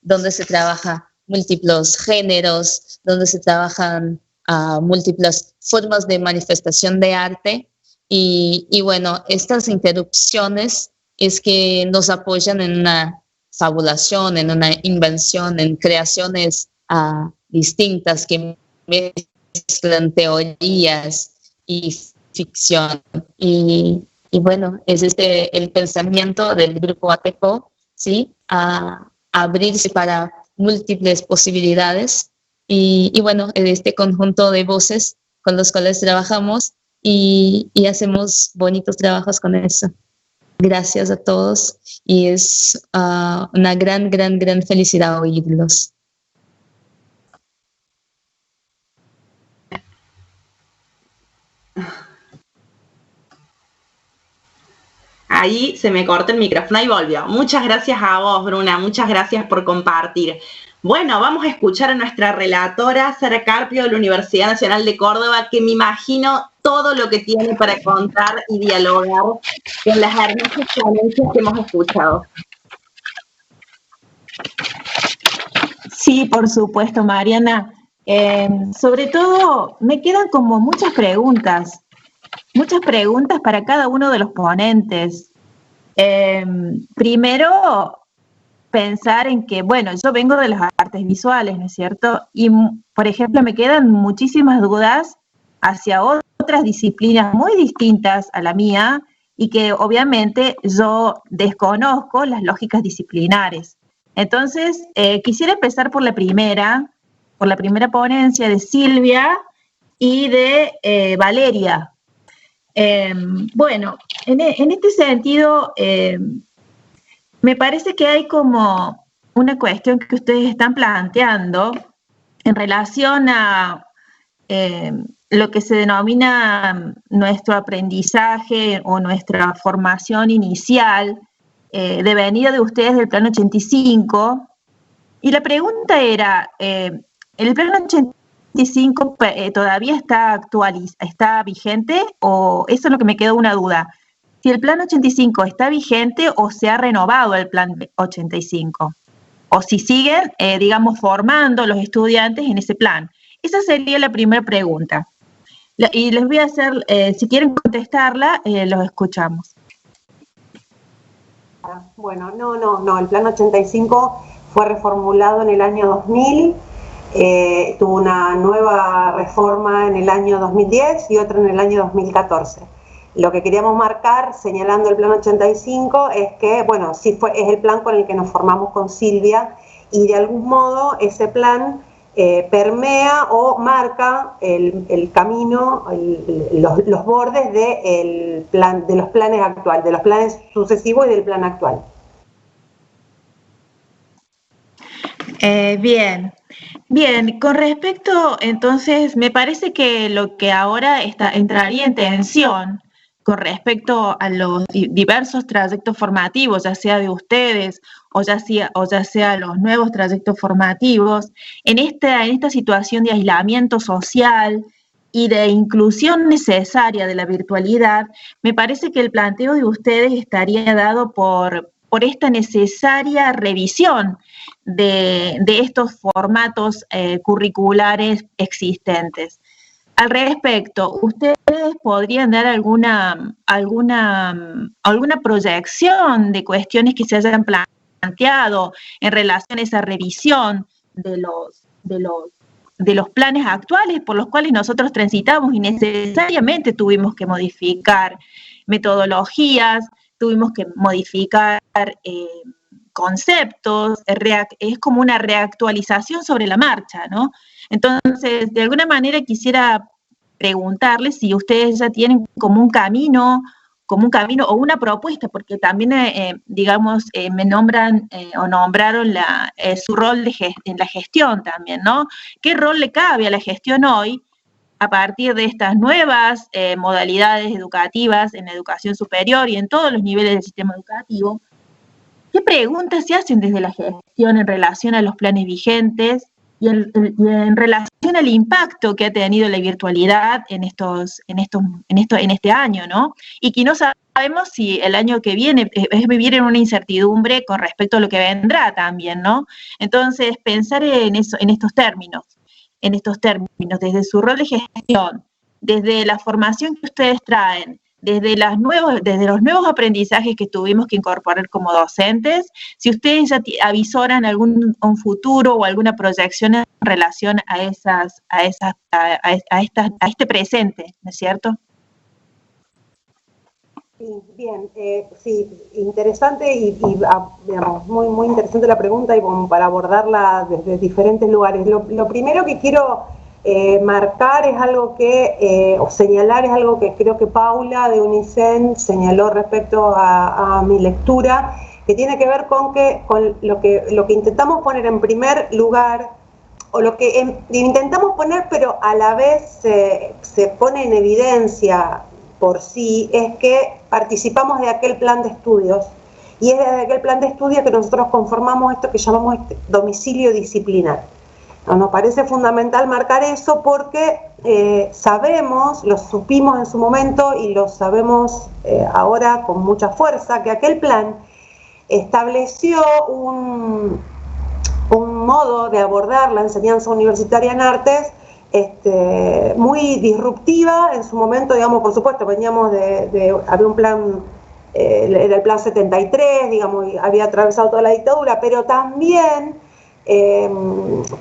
donde se trabaja múltiples géneros, donde se trabajan múltiples formas de manifestación de arte. Y bueno, estas interrupciones es que nos apoyan en una fabulación, en una invención, en creaciones distintas que mezclan teorías y ficción. Y bueno, es el pensamiento del grupo ATECO, ¿sí? A abrirse para múltiples posibilidades. Y bueno, en este conjunto de voces con los cuales trabajamos y hacemos bonitos trabajos con eso. Gracias a todos y es una gran felicidad oírlos. Ahí se me cortó el micrófono y volvió. Muchas gracias a vos, Bruna, muchas gracias por compartir. Bueno, vamos a escuchar a nuestra relatora, Sara Carpio, de la Universidad Nacional de Córdoba, que me imagino todo lo que tiene para contar y dialogar en las hermosas ponencias que hemos escuchado. Sí, por supuesto, Mariana. Sobre todo, me quedan como muchas preguntas para cada uno de los ponentes. Primero, pensar en que, bueno, yo vengo de las artes visuales, ¿no es cierto? Y, por ejemplo, me quedan muchísimas dudas hacia otras disciplinas muy distintas a la mía y que obviamente yo desconozco las lógicas disciplinares. Entonces, quisiera empezar por la primera ponencia de Silvia y de Valeria. Bueno, en este sentido, me parece que hay como una cuestión que ustedes están planteando en relación a lo que se denomina nuestro aprendizaje o nuestra formación inicial, de venida de ustedes del Plan 85. Y la pregunta era, ¿el Plan 85 todavía está vigente? O eso es lo que me quedó una duda. Si el Plan 85 está vigente o se ha renovado el Plan 85. O si siguen, digamos, formando los estudiantes en ese plan. Esa sería la primera pregunta. Y les voy a hacer, si quieren contestarla, los escuchamos. Bueno, no, el Plan 85 fue reformulado en el año 2000, tuvo una nueva reforma en el año 2010 y otra en el año 2014. Lo que queríamos marcar, señalando el Plan 85, es que, bueno, sí es el plan con el que nos formamos con Silvia, y de algún modo ese plan permea o marca el camino, los bordes de los planes actuales, de los planes sucesivos y del plan actual. Bien, con respecto, entonces, me parece que lo que ahora entraría en tensión con respecto a los diversos trayectos formativos, ya sea de ustedes o ya sea los nuevos trayectos formativos, en esta situación de aislamiento social y de inclusión necesaria de la virtualidad, me parece que el planteo de ustedes estaría dado por esta necesaria revisión de estos formatos curriculares existentes. Al respecto, ¿ustedes podrían dar alguna proyección de cuestiones que se hayan planteado en relación a esa revisión de los planes actuales por los cuales nosotros transitamos y necesariamente tuvimos que modificar metodologías, tuvimos que modificar conceptos, es como una reactualización sobre la marcha, ¿no? Entonces, de alguna manera quisiera preguntarles si ustedes ya tienen como un camino o una propuesta, porque también, me nombran o nombraron su rol en la gestión también, ¿no? ¿Qué rol le cabe a la gestión hoy a partir de estas nuevas modalidades educativas en la educación superior y en todos los niveles del sistema educativo? ¿Qué preguntas se hacen desde la gestión en relación a los planes vigentes y en relación al impacto que ha tenido la virtualidad en este año, ¿no? Y que no sabemos si el año que viene es vivir en una incertidumbre con respecto a lo que vendrá también, ¿no? Entonces, pensar en estos términos, desde su rol de gestión, desde la formación que ustedes traen, desde los nuevos aprendizajes que tuvimos que incorporar como docentes, si ustedes ya avisoran un futuro o alguna proyección en relación a este presente, ¿no es cierto? Sí, bien, sí, interesante y digamos, muy, muy interesante la pregunta y como para abordarla desde diferentes lugares. Lo primero que quiero marcar es algo o señalar es algo que creo que Paula de UNICEN señaló respecto a mi lectura, que tiene que ver con lo que intentamos poner en primer lugar, o lo que intentamos poner pero a la vez se pone en evidencia por sí, es que participamos de aquel plan de estudios, y es desde aquel plan de estudios que nosotros conformamos esto que llamamos domicilio disciplinar. Nos parece fundamental marcar eso porque lo supimos en su momento y lo sabemos ahora con mucha fuerza, que aquel plan estableció un modo de abordar la enseñanza universitaria en artes muy disruptiva en su momento, digamos, por supuesto, veníamos había un plan, era el plan 73, digamos, y había atravesado toda la dictadura, pero también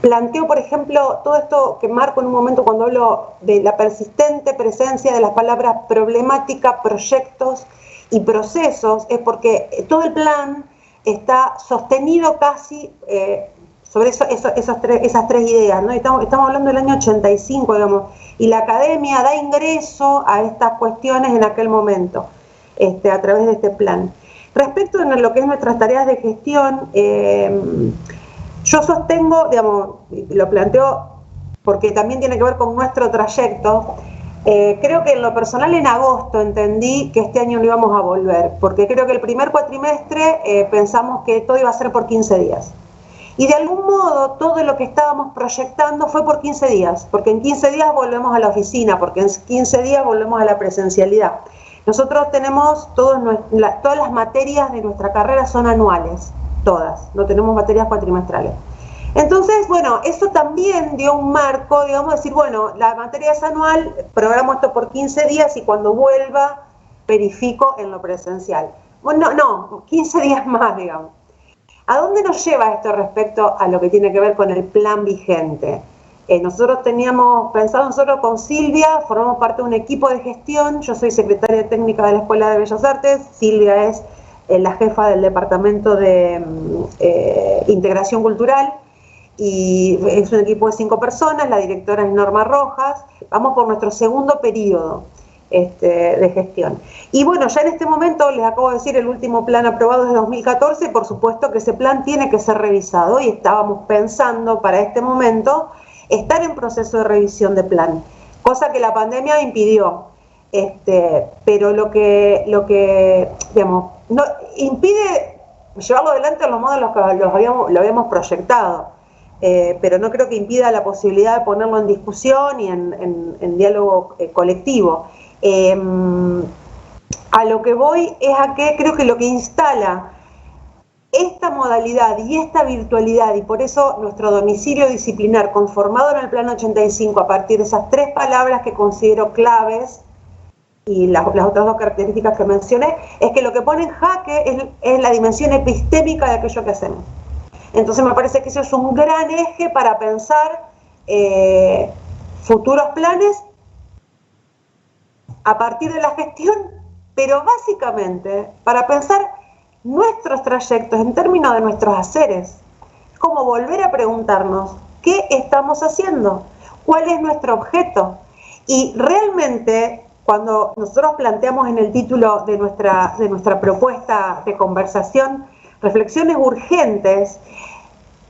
planteó, por ejemplo, todo esto que marco en un momento cuando hablo de la persistente presencia de las palabras problemática, proyectos y procesos, es porque todo el plan está sostenido casi sobre esas tres ideas, ¿no? Estamos hablando del año 85, digamos, y la academia da ingreso a estas cuestiones en aquel momento, a través de este plan. Respecto a lo que es nuestras tareas de gestión, yo sostengo, digamos, lo planteo porque también tiene que ver con nuestro trayecto. Creo que en lo personal en agosto entendí que este año no íbamos a volver, porque creo que el primer cuatrimestre pensamos que todo iba a ser por 15 días. Y de algún modo todo lo que estábamos proyectando fue por 15 días, porque en 15 días volvemos a la oficina, porque en 15 días volvemos a la presencialidad. Nosotros tenemos todas las materias de nuestra carrera son anuales. Todas, no tenemos materias cuatrimestrales. Entonces, bueno, eso también dio un marco, digamos, decir, bueno, la materia es anual, programo esto por 15 días y cuando vuelva verifico en lo presencial. Bueno, no, 15 días más, digamos. ¿A dónde nos lleva esto respecto a lo que tiene que ver con el plan vigente? Nosotros teníamos pensado, nosotros con Silvia formamos parte de un equipo de gestión. Yo soy secretaria técnica de la Escuela de Bellas Artes, Silvia es la jefa del departamento de integración cultural, y es un equipo de 5 personas, la directora es Norma Rojas. Vamos por nuestro segundo periodo de gestión. Y bueno, ya en este momento, les acabo de decir, el último plan aprobado es de 2014, por supuesto que ese plan tiene que ser revisado, y estábamos pensando para este momento estar en proceso de revisión de plan, cosa que la pandemia impidió, pero lo que digamos, no impide llevarlo adelante a los modos en los que lo habíamos proyectado, pero no creo que impida la posibilidad de ponerlo en discusión y en diálogo colectivo. A lo que voy es a que creo que lo que instala esta modalidad y esta virtualidad, y por eso nuestro domicilio disciplinar conformado en el Plan 85 a partir de esas 3 palabras que considero claves y las otras 2 características que mencioné, es que lo que pone en jaque es la dimensión epistémica de aquello que hacemos. Entonces me parece que eso es un gran eje para pensar futuros planes a partir de la gestión, pero básicamente para pensar nuestros trayectos en términos de nuestros haceres. Es como volver a preguntarnos qué estamos haciendo, cuál es nuestro objeto. Y realmente, cuando nosotros planteamos en el título de nuestra propuesta de conversación reflexiones urgentes,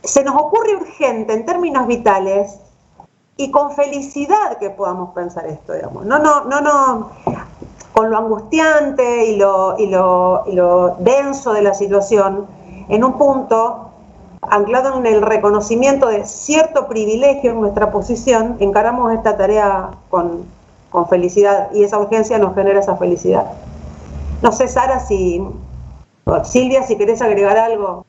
se nos ocurre urgente en términos vitales y con felicidad que podamos pensar esto, digamos. No, con lo angustiante y lo denso de la situación, en un punto, anclado en el reconocimiento de cierto privilegio en nuestra posición, encaramos esta tarea con felicidad, y esa urgencia nos genera esa felicidad. No sé, Sara, Silvia, si querés agregar algo.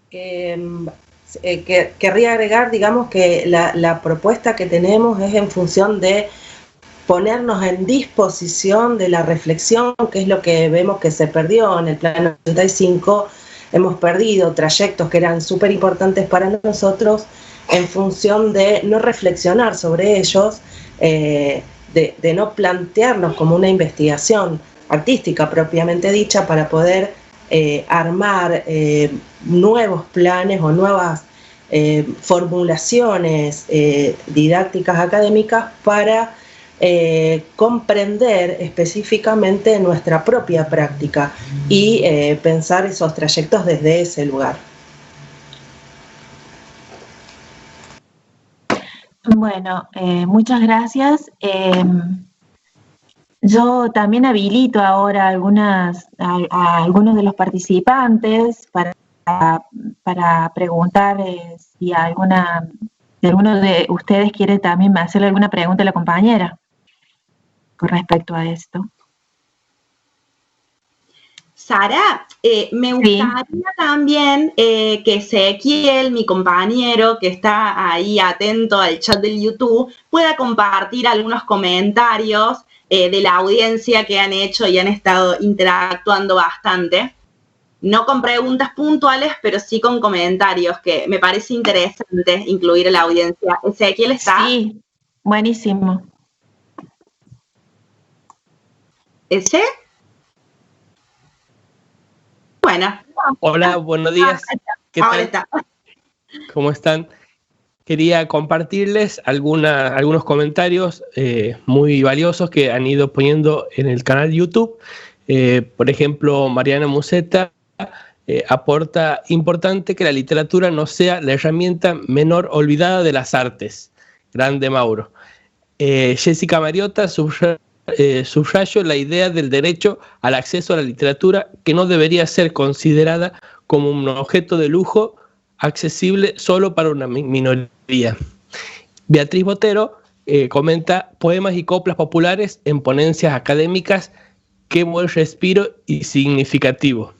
Querría agregar, digamos, que la propuesta que tenemos es en función de ponernos en disposición de la reflexión, que es lo que vemos que se perdió en el Plan 85. Hemos perdido trayectos que eran súper importantes para nosotros en función de no reflexionar sobre ellos, de no plantearnos como una investigación artística propiamente dicha para poder armar nuevos planes o nuevas formulaciones didácticas académicas para comprender específicamente nuestra propia práctica y pensar esos trayectos desde ese lugar. Bueno, muchas gracias. Yo también habilito ahora a algunos de los participantes para preguntar si alguno de ustedes quiere también hacerle alguna pregunta a la compañera con respecto a esto. Sara, me gustaría también que Ezequiel, mi compañero, que está ahí atento al chat del YouTube, pueda compartir algunos comentarios de la audiencia que han hecho y han estado interactuando bastante. No con preguntas puntuales, pero sí con comentarios, que me parece interesante incluir a la audiencia. ¿Ezequiel está? Sí, buenísimo. ¿Ese? Bueno. Hola, buenos días. ¿Qué tal? Está. ¿Cómo están? Quería compartirles algunos comentarios muy valiosos que han ido poniendo en el canal YouTube. Por ejemplo, Mariana Musetta aporta: importante que la literatura no sea la herramienta menor olvidada de las artes. Grande Mauro. Jessica Mariota subrayo la idea del derecho al acceso a la literatura, que no debería ser considerada como un objeto de lujo accesible solo para una minoría. Beatriz Botero comenta: poemas y coplas populares en ponencias académicas, qué buen respiro y significativo.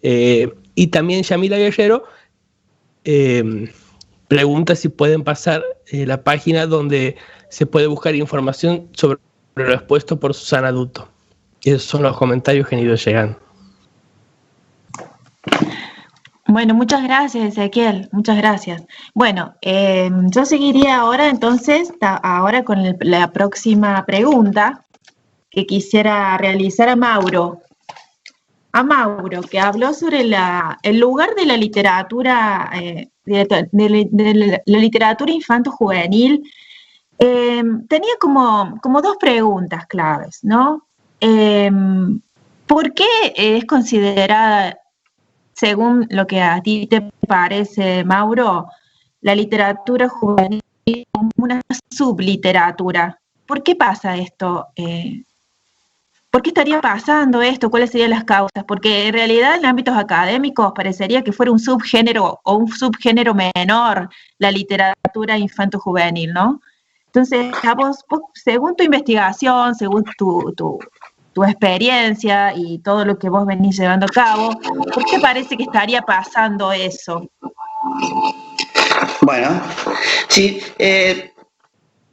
Y también Yamila Guerrero pregunta si pueden pasar la página donde se puede buscar información sobre lo expuesto por Susana Duto. Y esos son los comentarios que han ido llegando. Bueno, muchas gracias, Ezequiel, muchas gracias. Bueno, yo seguiría ahora entonces, ahora con la próxima pregunta que quisiera realizar a Mauro. A Mauro, que habló sobre el lugar de la literatura, de la literatura infanto-juvenil. Tenía como dos preguntas claves, ¿no? ¿Por qué es considerada, según lo que a ti te parece, Mauro, la literatura juvenil como una subliteratura? ¿Por qué pasa esto? ¿Por qué estaría pasando esto? ¿Cuáles serían las causas? Porque en realidad en ámbitos académicos parecería que fuera un subgénero o un subgénero menor la literatura infanto-juvenil, ¿no? Entonces, a vos, según tu investigación, según tu experiencia y todo lo que vos venís llevando a cabo, ¿por qué parece que estaría pasando eso? Bueno, sí,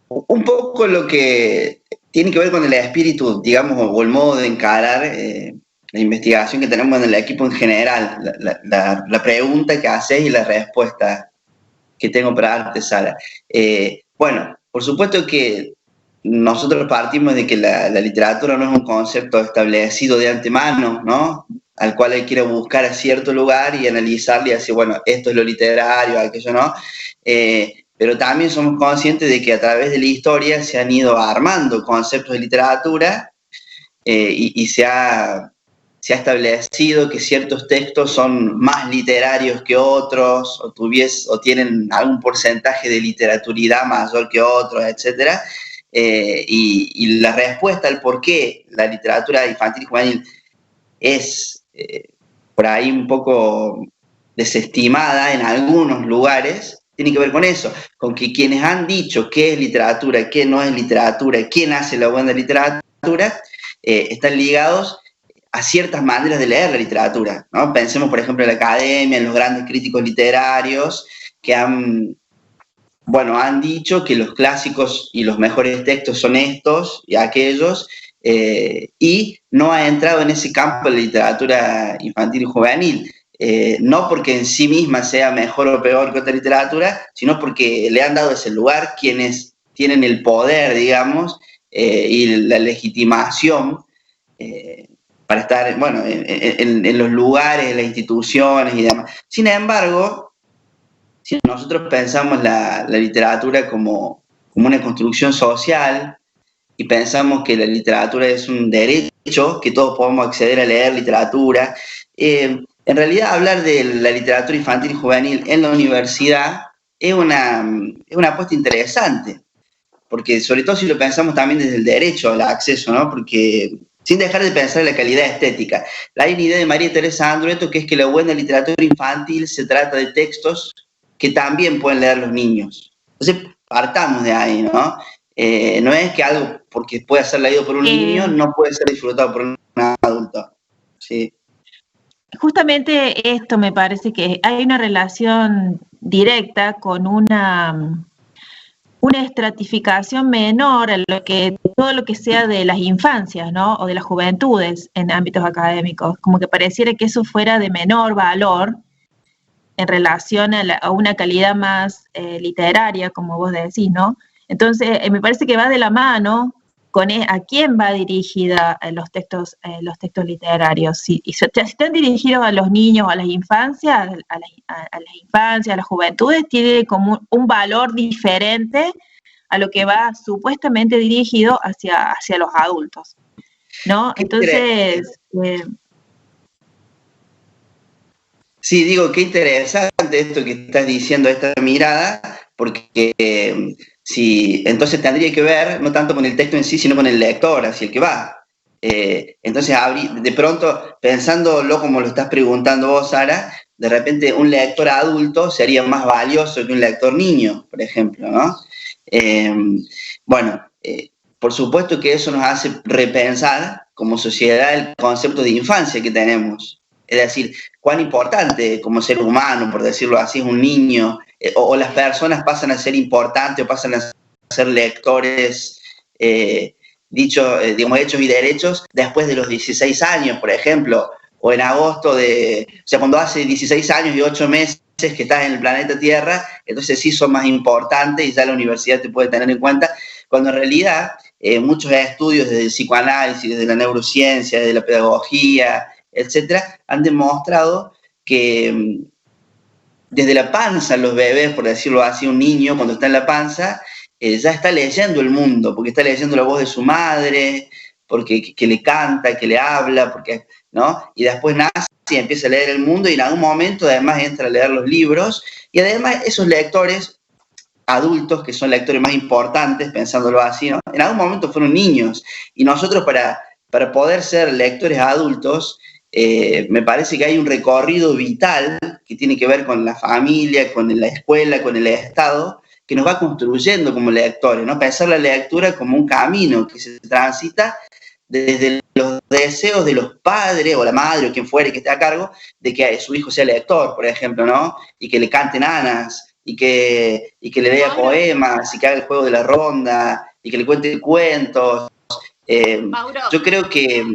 un poco lo que tiene que ver con el espíritu, digamos, o el modo de encarar la investigación que tenemos en el equipo en general, la pregunta que haces y la respuesta que tengo para darte, Sara. Bueno, por supuesto que nosotros partimos de que la literatura no es un concepto establecido de antemano, ¿no? Al cual hay que ir a buscar a cierto lugar y analizarlo y decir, bueno, esto es lo literario, aquello no. Pero también somos conscientes de que a través de la historia se han ido armando conceptos de literatura y se ha establecido que ciertos textos son más literarios que otros o tienen algún porcentaje de literaturidad mayor que otros, etc. Y la respuesta al por qué la literatura infantil y juvenil es por ahí un poco desestimada en algunos lugares, tiene que ver con eso, con que quienes han dicho qué es literatura, qué no es literatura, quién hace la buena literatura, están ligados a ciertas maneras de leer la literatura, ¿no? Pensemos, por ejemplo, en la academia, en los grandes críticos literarios que han dicho que los clásicos y los mejores textos son estos y aquellos, y no ha entrado en ese campo de la literatura infantil y juvenil. No porque en sí misma sea mejor o peor que otra literatura, sino porque le han dado ese lugar quienes tienen el poder, digamos, y la legitimación para estar, bueno, en los lugares, en las instituciones y demás. Sin embargo, si nosotros pensamos la literatura como una construcción social y pensamos que la literatura es un derecho, que todos podemos acceder a leer literatura, en realidad hablar de la literatura infantil y juvenil en la universidad es una apuesta interesante, porque sobre todo si lo pensamos también desde el derecho al acceso, ¿no? Porque sin dejar de pensar en la calidad estética. Hay una idea de María Teresa Andrueto que es que la buena literatura infantil se trata de textos que también pueden leer los niños. Entonces, partamos de ahí, ¿no? No es que algo, porque puede ser leído por un niño, no puede ser disfrutado por un adulto. Sí. Justamente esto me parece que hay una relación directa con una estratificación menor a todo lo que sea de las infancias, ¿no? O de las juventudes en ámbitos académicos, como que pareciera que eso fuera de menor valor en relación a una calidad más literaria, como vos decís, ¿no? Entonces, me parece que va de la mano con a quién va dirigida los textos literarios. Si están dirigidos a los niños, a las infancias, a las juventudes, tiene como un valor diferente a lo que va supuestamente dirigido hacia los adultos, ¿no? Entonces... Sí, digo, qué interesante esto que estás diciendo, esta mirada, porque entonces tendría que ver no tanto con el texto en sí, sino con el lector, hacia el que va. Entonces, de pronto, pensándolo como lo estás preguntando vos, Sara, de repente un lector adulto sería más valioso que un lector niño, por ejemplo, ¿no? Por supuesto que eso nos hace repensar como sociedad el concepto de infancia que tenemos. Es decir, cuán importante como ser humano, por decirlo así, es un niño, o las personas pasan a ser importantes o pasan a ser lectores, hechos y derechos después de los 16 años, por ejemplo, o en agosto o sea, cuando hace 16 años y 8 meses que estás en el planeta Tierra, entonces sí son más importantes y ya la universidad te puede tener en cuenta, cuando en realidad muchos estudios desde el psicoanálisis, desde la neurociencia, desde la pedagogía, etcétera, han demostrado que desde la panza los bebés, por decirlo así, un niño cuando está en la panza, ya está leyendo el mundo, porque está leyendo la voz de su madre, porque que le canta, que le habla, porque, ¿no? Y después nace y empieza a leer el mundo y en algún momento además entra a leer los libros, y además esos lectores adultos, que son lectores más importantes, pensándolo así, ¿no? En algún momento fueron niños, y nosotros para poder ser lectores adultos, me parece que hay un recorrido vital que tiene que ver con la familia, con la escuela, con el Estado, que nos va construyendo como lectores, ¿no? Pensar la lectura como un camino que se transita desde los deseos de los padres o la madre o quien fuere que esté a cargo de que su hijo sea lector, por ejemplo, ¿no? Y que le cante nanas, y que le lea poemas, y que haga el juego de la ronda, y que le cuente cuentos. Yo creo que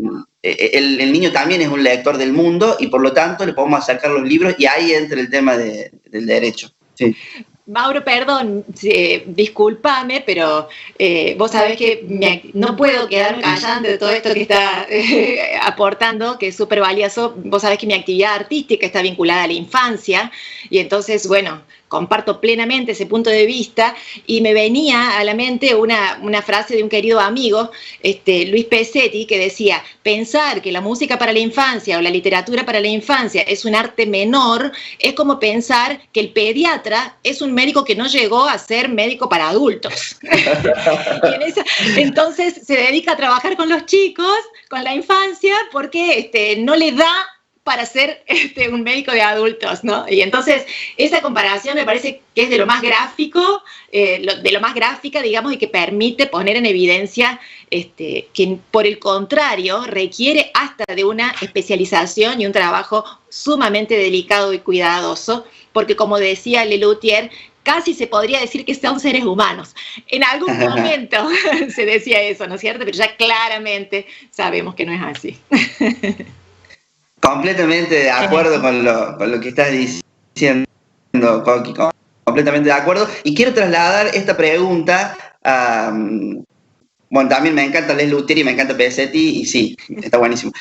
el niño también es un lector del mundo y por lo tanto le podemos acercar los libros y ahí entra el tema del derecho. Sí. Mauro, perdón, discúlpame, pero vos sabés que no puedo quedarme callando de todo esto que está aportando, que es súper valioso. Vos sabés que mi actividad artística está vinculada a la infancia y entonces, bueno, comparto plenamente ese punto de vista y me venía a la mente una frase de un querido amigo, Luis Pesetti, que decía: pensar que la música para la infancia o la literatura para la infancia es un arte menor es como pensar que el pediatra es un médico que no llegó a ser médico para adultos. Entonces se dedica a trabajar con los chicos, con la infancia, porque no le da para ser un médico de adultos, ¿no? Y entonces esa comparación me parece que es de lo más gráfico, de lo más gráfica, digamos, y que permite poner en evidencia que por el contrario requiere hasta de una especialización y un trabajo sumamente delicado y cuidadoso, porque como decía Lelutier, casi se podría decir que son seres humanos. En algún momento se decía eso, ¿no es cierto? Pero ya claramente sabemos que no es así. Completamente de acuerdo con lo que estás diciendo, completamente de acuerdo. Y quiero trasladar esta pregunta a... Bueno, también me encanta Lelutier y me encanta Pesetti, y sí, está buenísimo.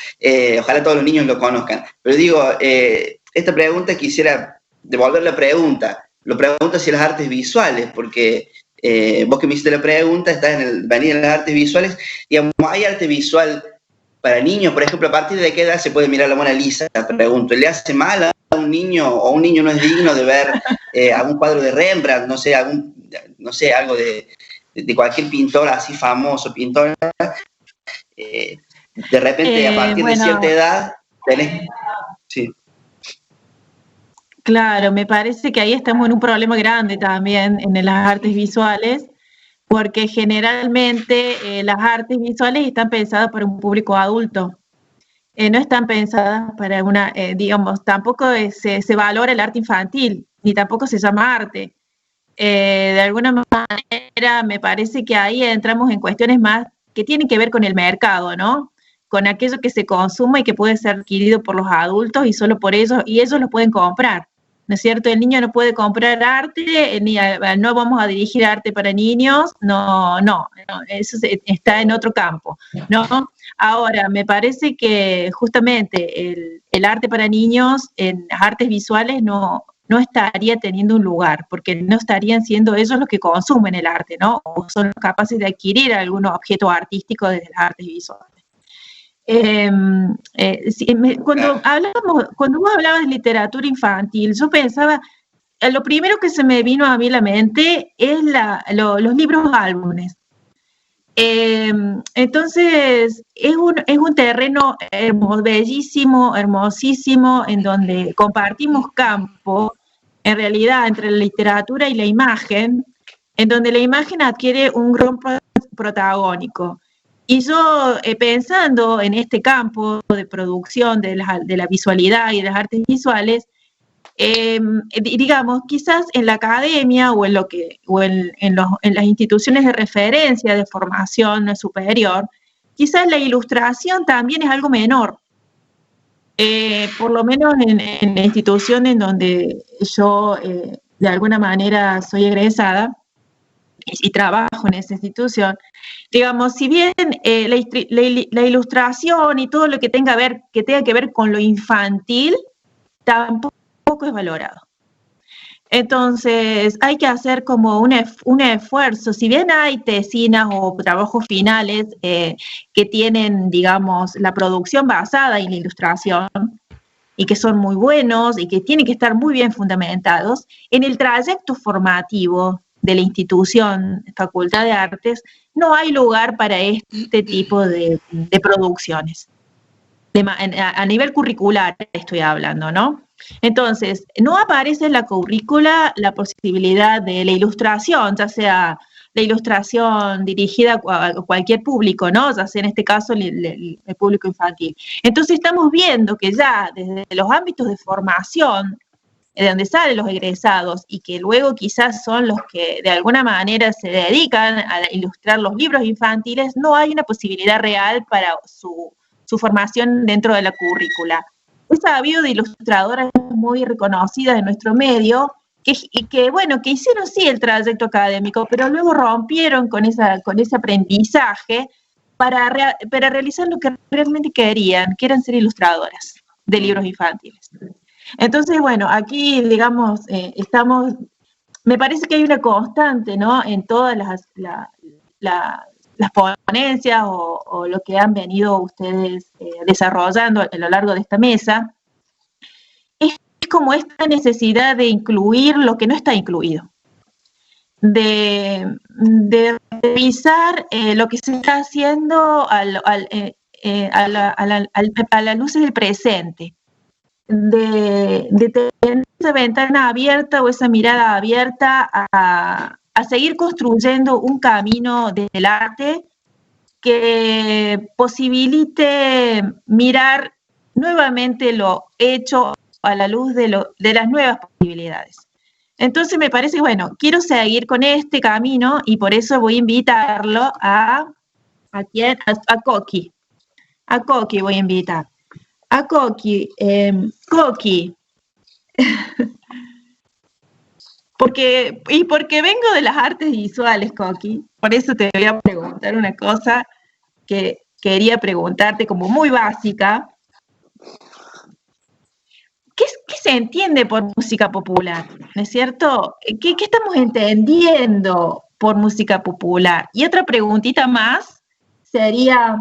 Ojalá todos los niños lo conozcan. Pero digo, esta pregunta quisiera devolver la pregunta. Lo pregunto hacia las artes visuales, porque vos que me hiciste la pregunta, estás venir en las artes visuales. Digamos, ¿hay arte visual para niños? Por ejemplo, ¿a partir de qué edad se puede mirar la Mona Lisa? Pregunto, ¿le hace mal a un niño o un niño no es digno de ver algún cuadro de Rembrandt, no sé, algo de cualquier pintor así famoso, pintora? De repente, a partir de cierta edad, tenés... Sí. Claro, me parece que ahí estamos en un problema grande también en las artes visuales, porque generalmente las artes visuales están pensadas para un público adulto, no están pensadas para una, digamos, tampoco se valora el arte infantil, ni tampoco se llama arte. De alguna manera me parece que ahí entramos en cuestiones más que tienen que ver con el mercado, ¿no? Con aquello que se consume y que puede ser adquirido por los adultos y solo por ellos, y ellos lo pueden comprar. ¿No es cierto? El niño no puede comprar arte, no vamos a dirigir arte para niños, no, eso está en otro campo, ¿no? Ahora, me parece que justamente el arte para niños en las artes visuales no estaría teniendo un lugar, porque no estarían siendo ellos los que consumen el arte, ¿no? O son capaces de adquirir algún objeto artístico desde las artes visuales. Cuando vos hablabas de literatura infantil, yo pensaba, lo primero que se me vino a mí a la mente es los libros álbumes. Entonces, es un terreno bellísimo, hermosísimo, en donde compartimos campo, en realidad, entre la literatura y la imagen, en donde la imagen adquiere un rol protagónico. Y yo, pensando en este campo de producción de la visualidad y de las artes visuales, digamos, quizás en la academia o en las instituciones de referencia de formación superior, quizás la ilustración también es algo menor. Por lo menos en la institución en donde yo de alguna manera soy egresada y trabajo en esa institución, digamos, si bien la ilustración y todo lo que tenga que ver con lo infantil, tampoco es valorado. Entonces, hay que hacer como un esfuerzo. Si bien hay tesinas o trabajos finales que tienen, digamos, la producción basada en la ilustración y que son muy buenos y que tienen que estar muy bien fundamentados, en el trayecto formativo de la institución Facultad de Artes no hay lugar para este tipo de producciones. A nivel curricular estoy hablando, ¿no? Entonces, no aparece en la currícula la posibilidad de la ilustración, ya sea la ilustración dirigida a cualquier público, ¿no? Ya sea en este caso el público infantil. Entonces estamos viendo que ya desde los ámbitos de formación, de donde salen los egresados y que luego quizás son los que de alguna manera se dedican a ilustrar los libros infantiles, no hay una posibilidad real para su formación dentro de la currícula. He sabido de ilustradoras muy reconocidas de nuestro medio que hicieron sí el trayecto académico, pero luego rompieron con ese aprendizaje para realizar lo que realmente querían, que eran ser ilustradoras de libros infantiles. Entonces, bueno, aquí, digamos, me parece que hay una constante, ¿no?, en todas las ponencias o lo que han venido ustedes desarrollando a lo largo de esta mesa, es como esta necesidad de incluir lo que no está incluido, de revisar lo que se está haciendo a la luz del presente, de tener esa ventana abierta o esa mirada abierta a seguir construyendo un camino del arte que posibilite mirar nuevamente lo hecho a la luz de las nuevas posibilidades. Entonces me parece, bueno, quiero seguir con este camino y por eso voy a invitarlo a Coqui. A Coqui voy a invitar. A Coqui. Coqui. Porque vengo de las artes visuales, Coqui, por eso te voy a preguntar una cosa que quería preguntarte como muy básica. ¿Qué se entiende por música popular? ¿No es cierto? ¿Qué estamos entendiendo por música popular? Y otra preguntita más sería,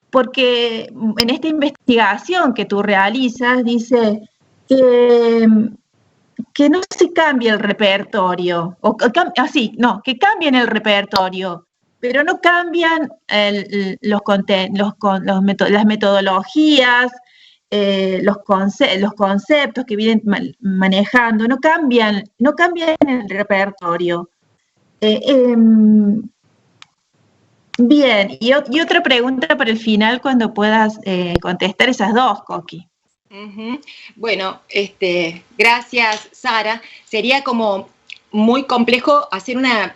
porque en esta investigación que tú realizas dice que no se cambia el repertorio, que cambian el repertorio, pero no cambian las metodologías, los conceptos que vienen manejando, no cambian el repertorio. Bien, y otra pregunta para el final cuando puedas contestar esas dos, Coqui. Bueno, gracias, Sara. Sería como muy complejo hacer una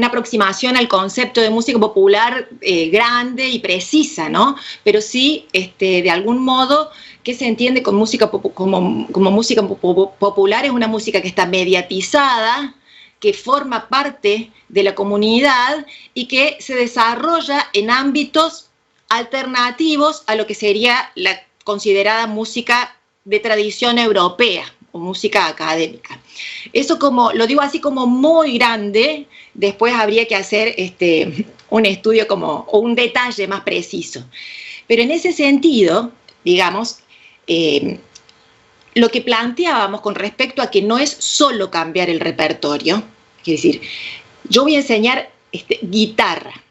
aproximación al concepto de música popular grande y precisa, ¿no? Pero sí, de algún modo, ¿qué se entiende con música como música popular? Es una música que está mediatizada, que forma parte de la comunidad y que se desarrolla en ámbitos alternativos a lo que sería la considerada música de tradición europea o música académica. Eso lo digo así como muy grande, después habría que hacer un estudio o un detalle más preciso. Pero en ese sentido, digamos, lo que planteábamos con respecto a que no es solo cambiar el repertorio, es decir, yo voy a enseñar guitarra.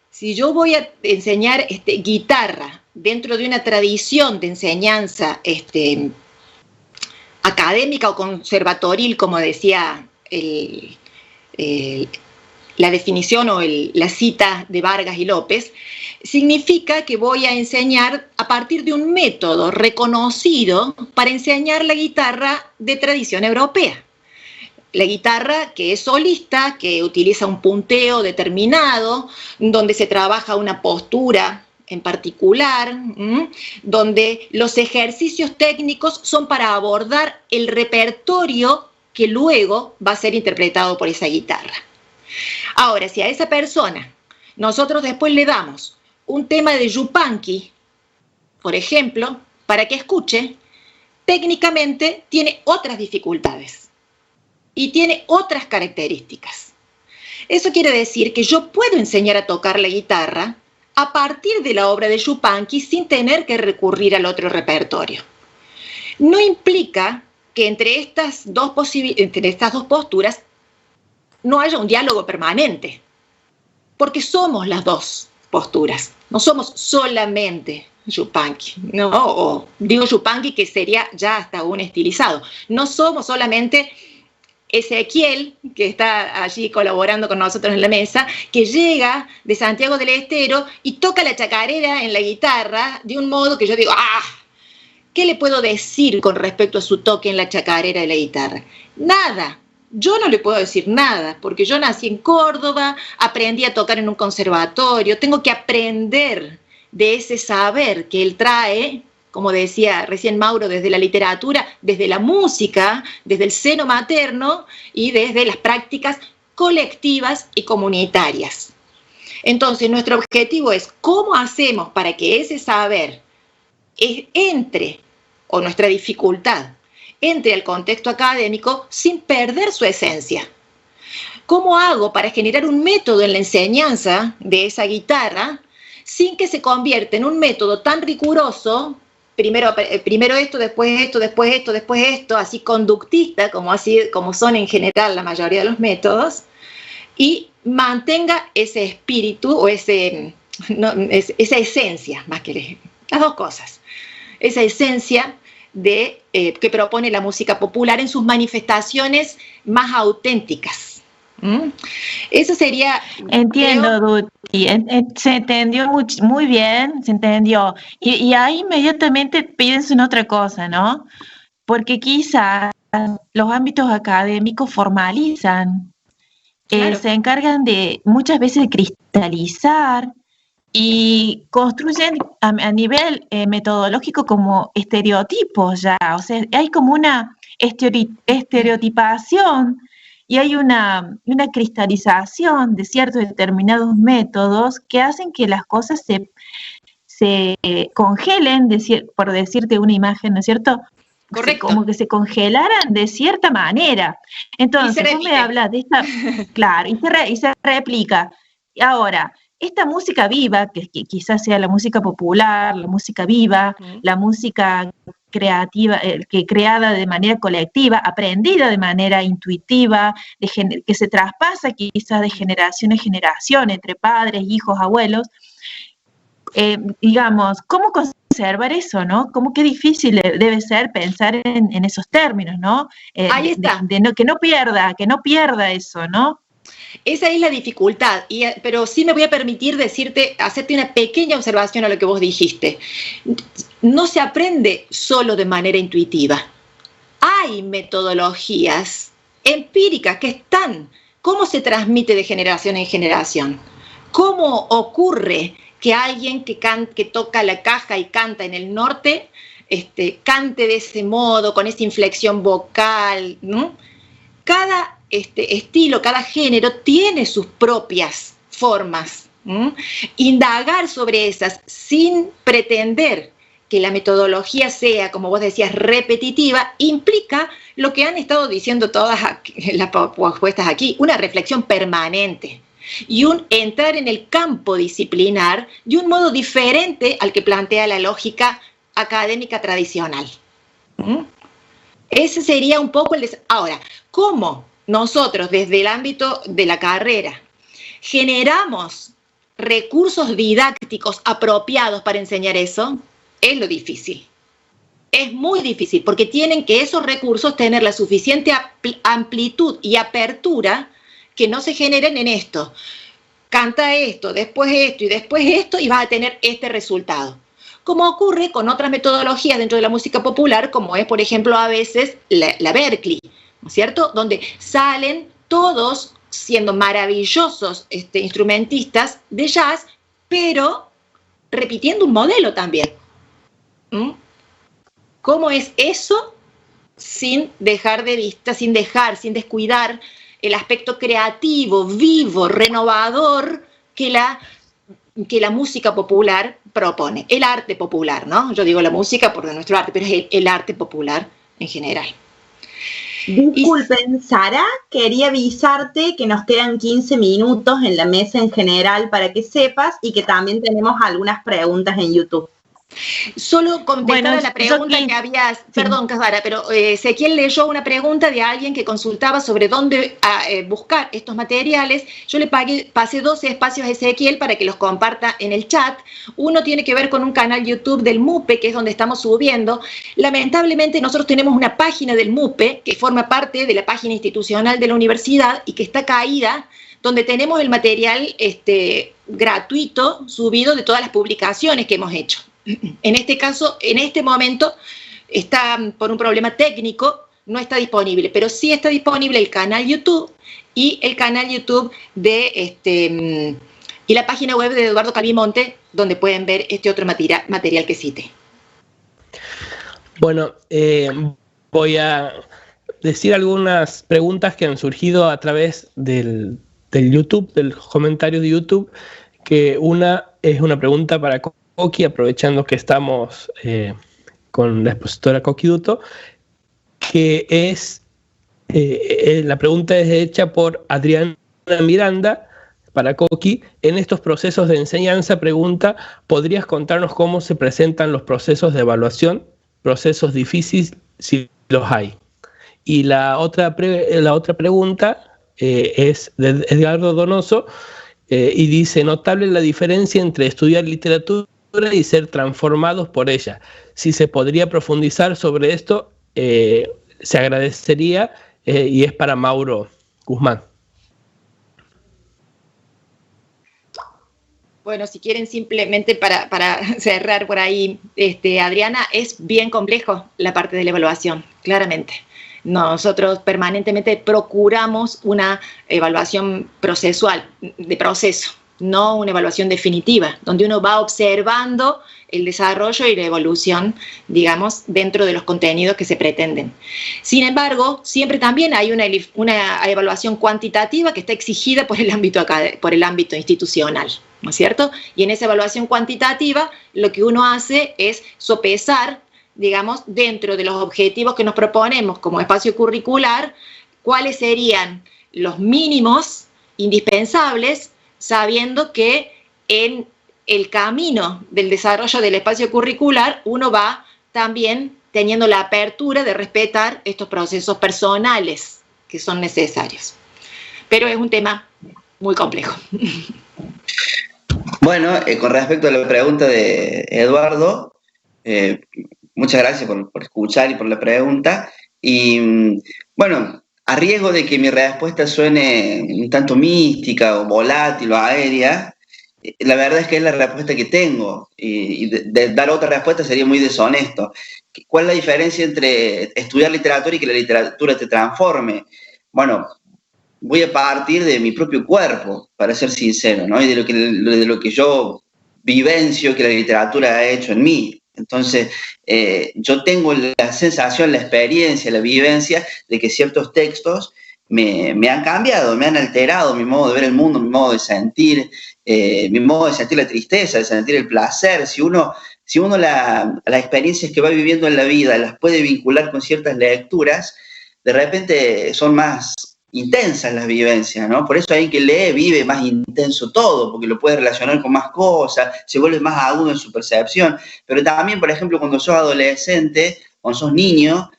Si yo voy a enseñar guitarra dentro de una tradición de enseñanza académica o conservatoril, como decía la definición o la cita de Vargas y López, significa que voy a enseñar a partir de un método reconocido para enseñar la guitarra de tradición europea. La guitarra que es solista, que utiliza un punteo determinado, donde se trabaja una postura en particular, donde los ejercicios técnicos son para abordar el repertorio que luego va a ser interpretado por esa guitarra. Ahora, si a esa persona nosotros después le damos un tema de Yupanqui, por ejemplo, para que escuche, técnicamente tiene otras dificultades y tiene otras características. Eso quiere decir que yo puedo enseñar a tocar la guitarra a partir de la obra de Yupanqui sin tener que recurrir al otro repertorio. No implica que entre estas dos posturas no haya un diálogo permanente, porque somos las dos posturas, no somos solamente Yupanqui, ¿no? O digo Yupanqui, que sería ya hasta un estilizado. No somos solamente Ezequiel, que está allí colaborando con nosotros en la mesa, que llega de Santiago del Estero y toca la chacarera en la guitarra de un modo que yo digo, ¿qué le puedo decir con respecto a su toque en la chacarera de la guitarra? Nada. Yo no le puedo decir nada, porque yo nací en Córdoba, aprendí a tocar en un conservatorio, tengo que aprender de ese saber que él trae, como decía recién Mauro, desde la literatura, desde la música, desde el seno materno y desde las prácticas colectivas y comunitarias. Entonces, nuestro objetivo es cómo hacemos para que ese saber entre, o nuestra dificultad, entre al contexto académico sin perder su esencia. ¿Cómo hago para generar un método en la enseñanza de esa guitarra sin que se convierta en un método tan riguroso, primero esto, después esto, después esto, después esto, así conductista, como son en general la mayoría de los métodos, y mantenga ese espíritu o esa esencia, más que las dos cosas, esa esencia que propone la música popular en sus manifestaciones más auténticas. Eso sería... Entiendo, Duty, se entendió muy bien, se entendió. Y ahí inmediatamente pienso en otra cosa, ¿no? Porque quizás los ámbitos académicos formalizan, Claro. Se encargan muchas veces de cristalizar y construyen a nivel metodológico como estereotipos ya, o sea, hay como una estereotipación y hay una cristalización de ciertos determinados métodos que hacen que las cosas se congelen, por decirte una imagen, ¿no es cierto? Correcto. Como que se congelaran de cierta manera. Entonces, vos me hablas de esta, claro, y se replica. Ahora, esta música viva, que quizás sea la música popular, la música viva, la música creativa, creada de manera colectiva, aprendida de manera intuitiva, que se traspasa quizás de generación en generación, entre padres, hijos, abuelos, digamos, ¿cómo conservar eso, no? ¿Cómo qué difícil debe ser pensar en esos términos, ¿no? Ahí está. Que no pierda eso, ¿no? Esa es la dificultad, pero sí me voy a permitir hacerte una pequeña observación a lo que vos dijiste. No se aprende solo de manera intuitiva. Hay metodologías empíricas que están. ¿Cómo se transmite de generación en generación? ¿Cómo ocurre que alguien que toca la caja y canta en el norte, cante de ese modo, con esa inflexión vocal, ¿no? Cada estilo, cada género tiene sus propias formas. Indagar sobre esas sin pretender que la metodología sea, como vos decías, repetitiva, implica lo que han estado diciendo todas las propuestas aquí, una reflexión permanente y un entrar en el campo disciplinar de un modo diferente al que plantea la lógica académica tradicional. Ese sería un poco el... Ahora, ¿cómo nosotros desde el ámbito de la carrera generamos recursos didácticos apropiados para enseñar eso? Es lo difícil. Es muy difícil porque tienen que esos recursos tener la suficiente amplitud y apertura que no se generen en esto. Canta esto, después esto y después esto y vas a tener este resultado. Como ocurre con otras metodologías dentro de la música popular, como es, por ejemplo, a veces la Berklee, ¿no es cierto? Donde salen todos siendo maravillosos instrumentistas de jazz, pero repitiendo un modelo también. ¿Cómo es eso sin dejar de vista, sin descuidar el aspecto creativo, vivo, renovador que la música popular propone? El arte popular, ¿no? Yo digo la música por nuestro arte, pero es el arte popular en general. Disculpen, Sara, quería avisarte que nos quedan 15 minutos en la mesa en general para que sepas y que también tenemos algunas preguntas en YouTube. Solo contestar a la pregunta que habías, perdón, Sara, pero Ezequiel leyó una pregunta de alguien que consultaba sobre dónde buscar estos materiales. Yo le pasé 2 espacios a Ezequiel para que los comparta en el chat. Uno tiene que ver con un canal YouTube del MUPE, que es donde estamos subiendo. Lamentablemente nosotros tenemos una página del MUPE que forma parte de la página institucional de la universidad y que está caída, donde tenemos el material gratuito subido de todas las publicaciones que hemos hecho. En este caso, en este momento, está por un problema técnico, no está disponible, pero sí está disponible el canal YouTube y el canal YouTube y la página web de Eduardo Calvimonte, donde pueden ver este otro material que cite. Bueno, voy a decir algunas preguntas que han surgido a través del YouTube, del comentario de YouTube, que una es una pregunta para Coqui, aprovechando que estamos con la expositora Coqui Dutto, que es, la pregunta es hecha por Adriana Miranda para Coqui. En estos procesos de enseñanza, pregunta, ¿podrías contarnos cómo se presentan los procesos de evaluación? Procesos difíciles, si los hay. Y la otra pregunta es de Edgardo Donoso, y dice, notable la diferencia entre estudiar literatura y ser transformados por ella. Si se podría profundizar sobre esto, se agradecería, y es para Mauro Guzmán. Bueno, si quieren simplemente para cerrar por ahí, Adriana, es bien complejo la parte de la evaluación, claramente. Nosotros permanentemente procuramos una evaluación procesual, de proceso, no una evaluación definitiva, donde uno va observando el desarrollo y la evolución, digamos, dentro de los contenidos que se pretenden. Sin embargo, siempre también hay una evaluación cuantitativa que está exigida por el ámbito institucional, ¿no es cierto? Y en esa evaluación cuantitativa lo que uno hace es sopesar, digamos, dentro de los objetivos que nos proponemos como espacio curricular, cuáles serían los mínimos indispensables, sabiendo que en el camino del desarrollo del espacio curricular uno va también teniendo la apertura de respetar estos procesos personales que son necesarios. Pero es un tema muy complejo. Bueno, con respecto a la pregunta de Eduardo, muchas gracias por escuchar y por la pregunta. Y bueno, a riesgo de que mi respuesta suene un tanto mística o volátil o aérea, la verdad es que es la respuesta que tengo. Y de dar otra respuesta sería muy deshonesto. ¿Cuál es la diferencia entre estudiar literatura y que la literatura te transforme? Bueno, voy a partir de mi propio cuerpo, para ser sincero, ¿no? Y de lo que yo vivencio que la literatura ha hecho en mí. Entonces, yo tengo la sensación, la experiencia, la vivencia de que ciertos textos me han cambiado, me han alterado mi modo de ver el mundo, mi modo de sentir la tristeza, de sentir el placer. Si uno las experiencias que va viviendo en la vida las puede vincular con ciertas lecturas, de repente son más intensas las vivencias, ¿no? Por eso alguien que lee vive más intenso todo, porque lo puede relacionar con más cosas, se vuelve más agudo en su percepción. Pero también, por ejemplo, cuando sos adolescente, cuando sos niño,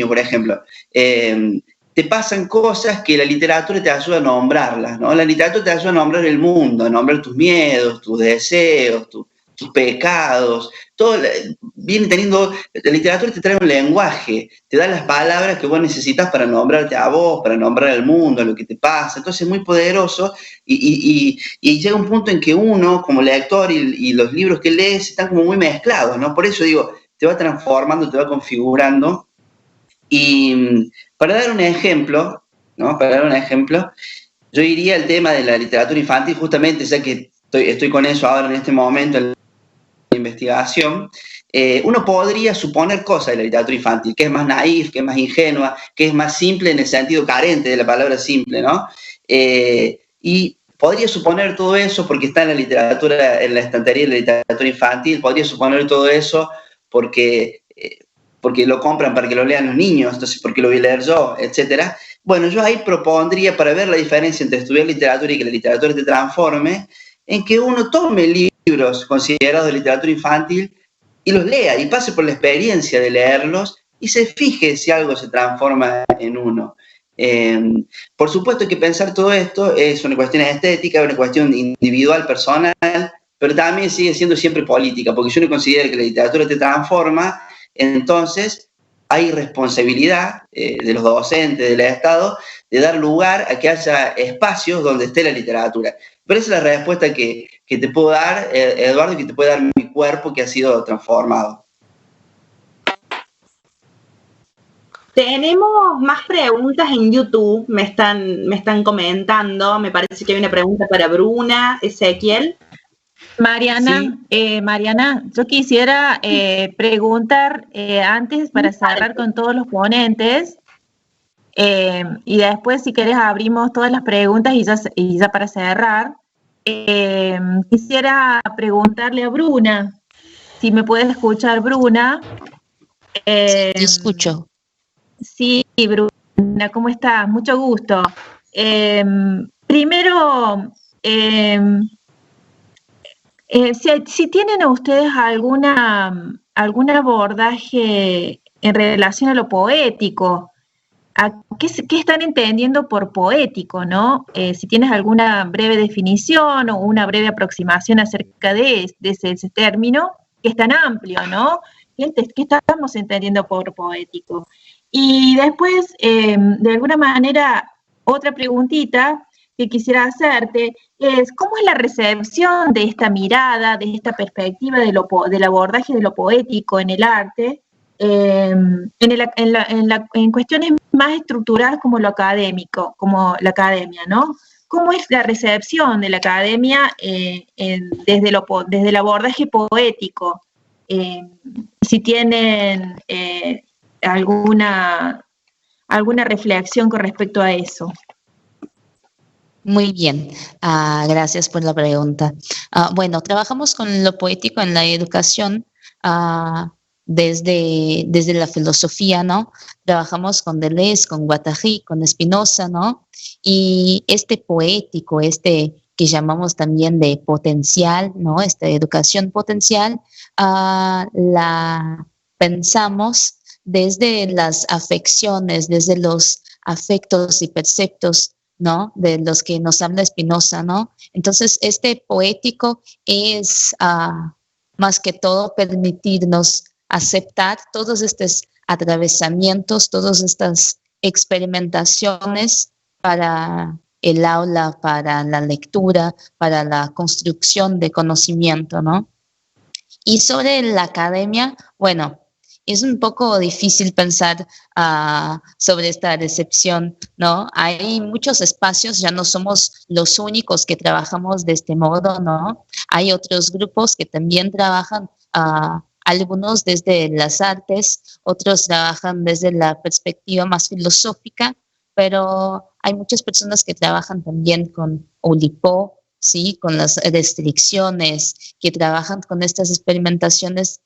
por ejemplo, te pasan cosas que la literatura te ayuda a nombrarlas, ¿no? La literatura te ayuda a nombrar el mundo, a nombrar tus miedos, tus deseos, tus pecados, todo viene teniendo, la literatura te trae un lenguaje, te da las palabras que vos necesitas para nombrarte a vos, para nombrar al mundo, a lo que te pasa. Entonces es muy poderoso y llega un punto en que uno, como lector y los libros que lees, están como muy mezclados, ¿no? Por eso digo, te va transformando, te va configurando. Y para dar un ejemplo, ¿no? Yo iría al tema de la literatura infantil, justamente, ya que estoy con eso ahora en este momento, investigación, uno podría suponer cosas de la literatura infantil, que es más naif, que es más ingenua, que es más simple en el sentido carente de la palabra simple, ¿no? Y podría suponer todo eso porque está en la literatura, en la estantería de la literatura infantil, podría suponer todo eso porque lo compran para que lo lean los niños, entonces porque lo voy a leer yo, etcétera. Bueno, yo ahí propondría, para ver la diferencia entre estudiar literatura y que la literatura te transforme, en que uno tome libros considerados de literatura infantil y los lea y pase por la experiencia de leerlos y se fije si algo se transforma en uno. Por supuesto que pensar todo esto es una cuestión estética, una cuestión individual, personal, pero también sigue siendo siempre política, porque si uno considera que la literatura te transforma, entonces hay responsabilidad de los docentes, del Estado, de dar lugar a que haya espacios donde esté la literatura. Pero esa es la respuesta que te puedo dar, Eduardo, y que te puede dar mi cuerpo que ha sido transformado. Tenemos más preguntas en YouTube, me están comentando, me parece que hay una pregunta para Bruna, Ezequiel. Mariana, sí. Mariana, yo quisiera preguntar antes para cerrar con todos los ponentes y después si querés abrimos todas las preguntas y ya para cerrar. Quisiera preguntarle a Bruna, si me puedes escuchar, Bruna. Te escucho. Sí, Bruna, ¿cómo estás? Mucho gusto. Primero, si tienen ustedes algún abordaje en relación a lo poético, ¿qué están entendiendo por poético, no? Si tienes alguna breve definición o una breve aproximación acerca de ese término, que es tan amplio, ¿no? ¿Qué estamos entendiendo por poético? Y después, de alguna manera, otra preguntita que quisiera hacerte es, ¿cómo es la recepción de esta mirada, de esta perspectiva del abordaje de lo poético en el arte, en cuestiones más estructuradas como lo académico, como la academia, ¿no? ¿Cómo es la recepción de la academia desde el abordaje poético? Si tienen alguna reflexión con respecto a eso. Muy bien, gracias por la pregunta. Bueno, trabajamos con lo poético en la educación desde la filosofía, ¿no? Trabajamos con Deleuze, con Guattari, con Spinoza, ¿no? Y este poético, que llamamos también de potencial, ¿no? Esta educación potencial, la pensamos desde las afecciones, desde los afectos y perceptos, ¿no? De los que nos habla Spinoza, ¿no? Entonces, este poético es más que todo permitirnos aceptar todos estos atravesamientos, todas estas experimentaciones para el aula, para la lectura, para la construcción de conocimiento, ¿no? Y sobre la academia, bueno, es un poco difícil pensar sobre esta recepción, ¿no? Hay muchos espacios, ya no somos los únicos que trabajamos de este modo, ¿no? Hay otros grupos que también trabajan, algunos desde las artes, otros trabajan desde la perspectiva más filosófica, pero hay muchas personas que trabajan también con Oulipo, ¿sí? Con las restricciones, que trabajan con estas experimentaciones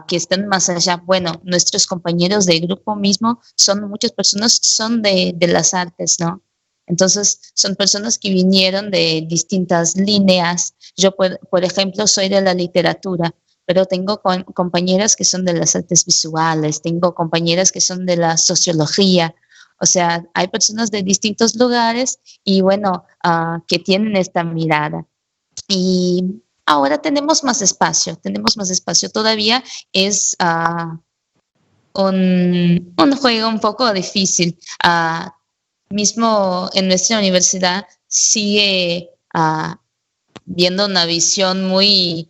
que están más allá. Bueno, nuestros compañeros de grupo mismo muchas personas son de las artes, ¿no? Entonces, son personas que vinieron de distintas líneas. Yo, por ejemplo, soy de la literatura, pero tengo compañeras que son de las artes visuales, tengo compañeras que son de la sociología. O sea, hay personas de distintos lugares y, bueno, que tienen esta mirada. Y ahora tenemos más espacio todavía. Es un juego un poco difícil. Mismo en nuestra universidad sigue viendo una visión muy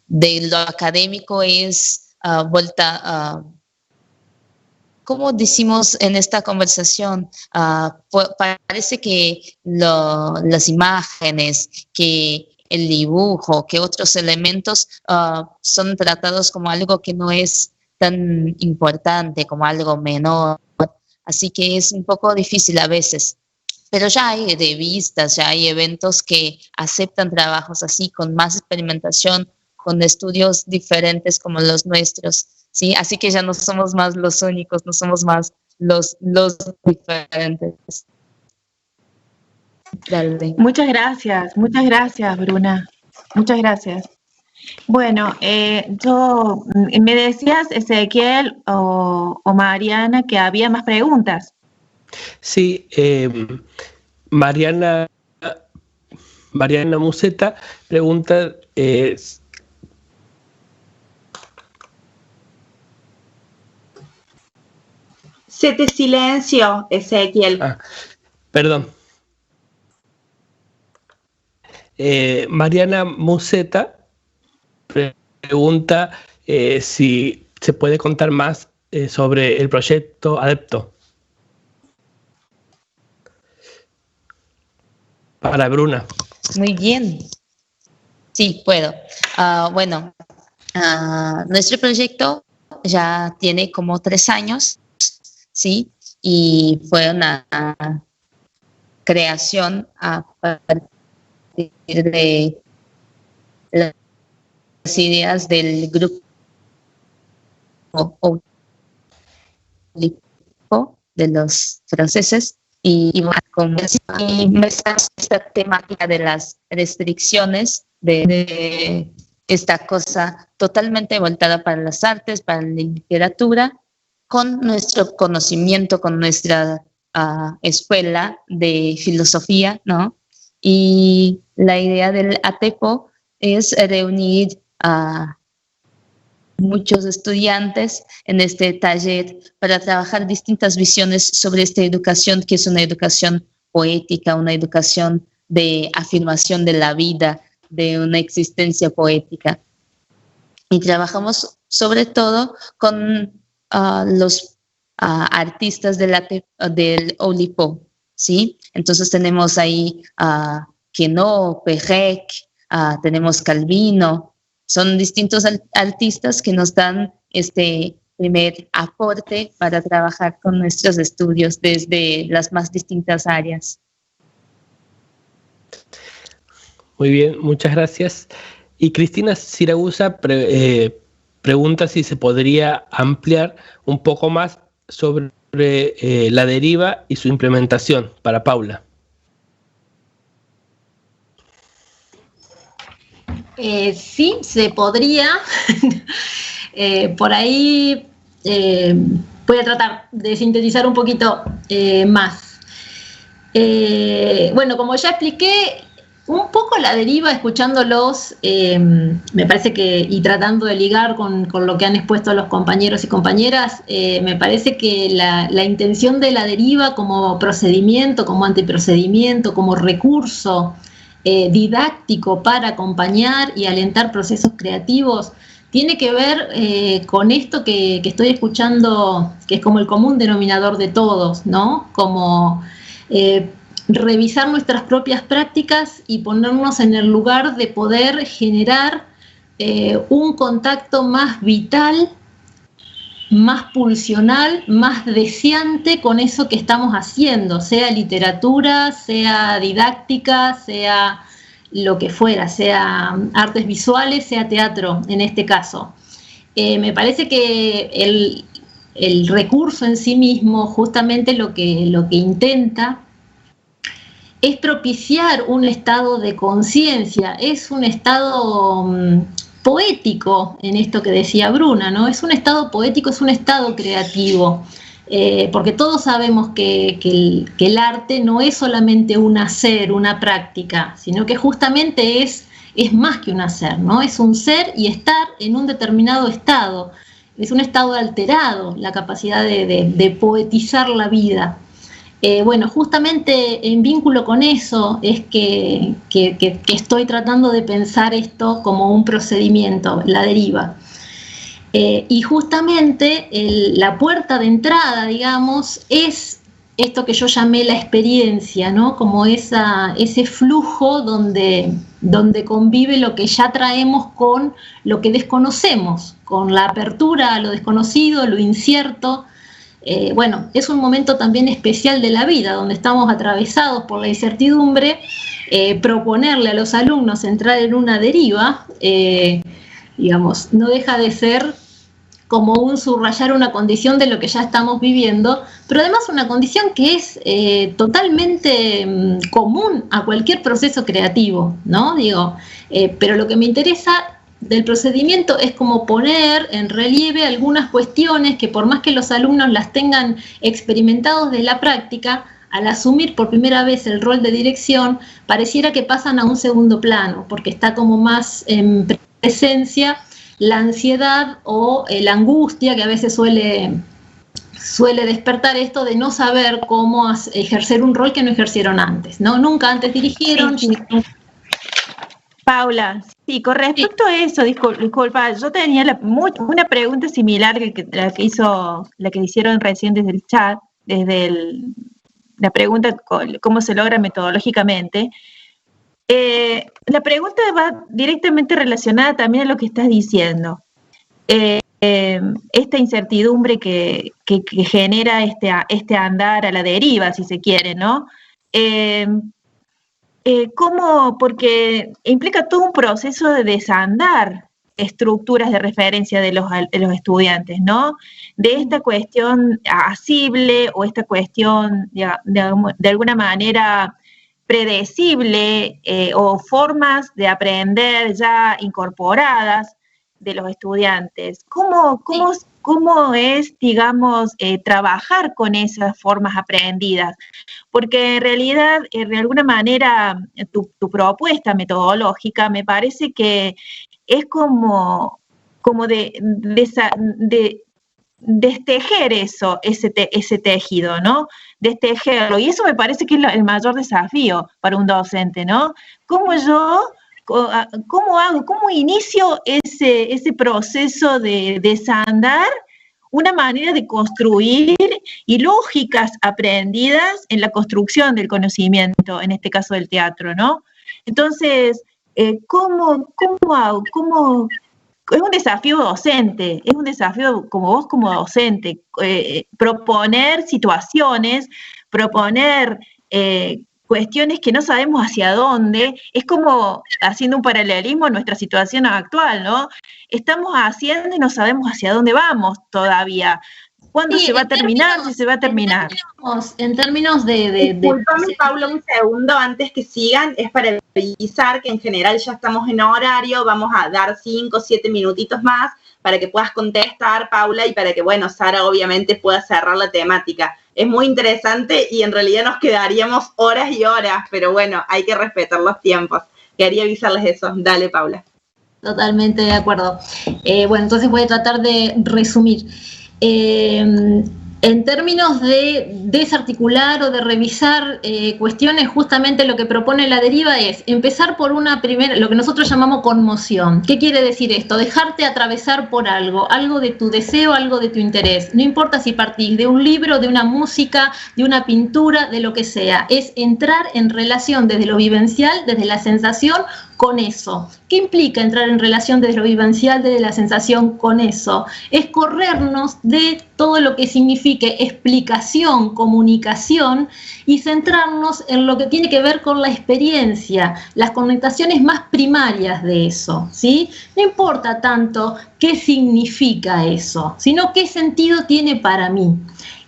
de lo académico, es vuelta, como decimos en esta conversación, parece que las imágenes, que el dibujo, qué otros elementos son tratados como algo que no es tan importante, como algo menor. Así que es un poco difícil a veces. Pero ya hay revistas, ya hay eventos que aceptan trabajos así, con más experimentación, con estudios diferentes como los nuestros, ¿sí? Así que ya no somos más los únicos, no somos más los diferentes. Dale. Muchas gracias, Bruna. Muchas gracias. Bueno, me decías, Ezequiel o Mariana, que había más preguntas. Sí, Mariana Museta pregunta se te silenció, Ezequiel. Perdón. Mariana Museta pregunta si se puede contar más sobre el proyecto Adepto. Para Bruna. Muy bien. Sí, puedo. Bueno, nuestro proyecto ya tiene como 3 años, ¿sí? Y fue una creación a partir de las ideas del grupo de los franceses. Y con esta temática de las restricciones, de esta cosa totalmente voltada para las artes, para la literatura, con nuestro conocimiento, con nuestra escuela de filosofía, ¿no? Y la idea del ATEPO es reunir a muchos estudiantes en este taller para trabajar distintas visiones sobre esta educación, que es una educación poética, una educación de afirmación de la vida, de una existencia poética. Y trabajamos sobre todo con los artistas del Oulipo, ¿sí? Entonces tenemos ahí Queneau, Perec, tenemos Calvino. Son distintos artistas que nos dan este primer aporte para trabajar con nuestros estudios desde las más distintas áreas. Muy bien, muchas gracias. Y Cristina Siragusa pregunta si se podría ampliar un poco más sobre la deriva y su implementación para Paula. Sí, se podría. Por ahí voy a tratar de sintetizar un poquito más. Bueno, como ya expliqué, un poco la deriva, escuchándolos, me parece que, y tratando de ligar con lo que han expuesto los compañeros y compañeras, me parece que la intención de la deriva como procedimiento, como antiprocedimiento, como recurso didáctico para acompañar y alentar procesos creativos, tiene que ver con esto que estoy escuchando, que es como el común denominador de todos, ¿no? Como revisar nuestras propias prácticas y ponernos en el lugar de poder generar un contacto más vital, más pulsional, más deseante con eso que estamos haciendo, sea literatura, sea didáctica, sea lo que fuera, sea artes visuales, sea teatro en este caso. Me parece que el recurso en sí mismo justamente lo que intenta es propiciar un estado de conciencia, es un estado poético en esto que decía Bruna, ¿no? Es un estado poético, es un estado creativo, porque todos sabemos que el arte no es solamente un hacer, una práctica, sino que justamente es más que un hacer, ¿no? Es un ser y estar en un determinado estado, es un estado alterado, la capacidad de poetizar la vida. Bueno, justamente en vínculo con eso es que estoy tratando de pensar esto como un procedimiento, la deriva. Y justamente la puerta de entrada, digamos, es esto que yo llamé la experiencia, ¿no? Como ese flujo donde donde convive lo que ya traemos con lo que desconocemos, con la apertura a lo desconocido, lo incierto. Bueno, es un momento también especial de la vida, donde estamos atravesados por la incertidumbre. Proponerle a los alumnos entrar en una deriva, digamos, no deja de ser como un subrayar una condición de lo que ya estamos viviendo, pero además una condición que es totalmente común a cualquier proceso creativo, ¿no? Digo, pero lo que me interesa del procedimiento es como poner en relieve algunas cuestiones que, por más que los alumnos las tengan experimentados de la práctica, al asumir por primera vez el rol de dirección, pareciera que pasan a un segundo plano, porque está como más en presencia la ansiedad o la angustia que a veces suele despertar esto de no saber cómo ejercer un rol que no ejercieron antes, ¿no? Nunca antes dirigieron. Sí. Paula, sí, con respecto a eso, disculpa, yo tenía una pregunta similar la que hicieron recién desde el chat, la pregunta cómo se logra metodológicamente. La pregunta va directamente relacionada también a lo que estás diciendo. Esta incertidumbre que genera este andar a la deriva, si se quiere, ¿no? ¿Cómo? Porque implica todo un proceso de desandar estructuras de referencia de los estudiantes, ¿no? De esta cuestión asible o esta cuestión, de alguna manera, predecible o formas de aprender ya incorporadas de los estudiantes. ¿Cómo es, digamos, trabajar con esas formas aprendidas? Porque en realidad, de alguna manera, tu propuesta metodológica me parece que es como de destejer ese tejido, ¿no? Destejerlo. Y eso me parece que es el mayor desafío para un docente, ¿no? ¿Cómo inicio ese proceso de desandar una manera de construir y lógicas aprendidas en la construcción del conocimiento, en este caso del teatro, ¿no? Entonces, ¿cómo hago? Es un desafío docente, es un desafío como vos como docente, proponer situaciones, proponer cuestiones que no sabemos hacia dónde, es como haciendo un paralelismo a nuestra situación actual, ¿no? Estamos haciendo y no sabemos hacia dónde vamos todavía. ¿Cuándo se va a terminar? Si se va a terminar. En términos de Disculpame, Paula, un segundo antes que sigan, es para avisar que en general ya estamos en horario, vamos a dar 5 o 7 minutitos más para que puedas contestar, Paula, y para que, bueno, Sara obviamente pueda cerrar la temática. Es muy interesante y en realidad nos quedaríamos horas y horas, pero bueno, hay que respetar los tiempos. Quería avisarles eso. Dale, Paula. Totalmente de acuerdo. Bueno, entonces voy a tratar de resumir. En términos de desarticular o de revisar cuestiones, justamente lo que propone la deriva es empezar por una primera, lo que nosotros llamamos conmoción. ¿Qué quiere decir esto? Dejarte atravesar por algo de tu deseo, algo de tu interés. No importa si partís de un libro, de una música, de una pintura, de lo que sea. Es entrar en relación desde lo vivencial, desde la sensación, con eso. ¿Qué implica entrar en relación desde lo vivencial, desde la sensación con eso? Es corrernos de todo lo que signifique explicación, comunicación y centrarnos en lo que tiene que ver con la experiencia, las connotaciones más primarias de eso, ¿sí? No importa tanto qué significa eso, sino qué sentido tiene para mí.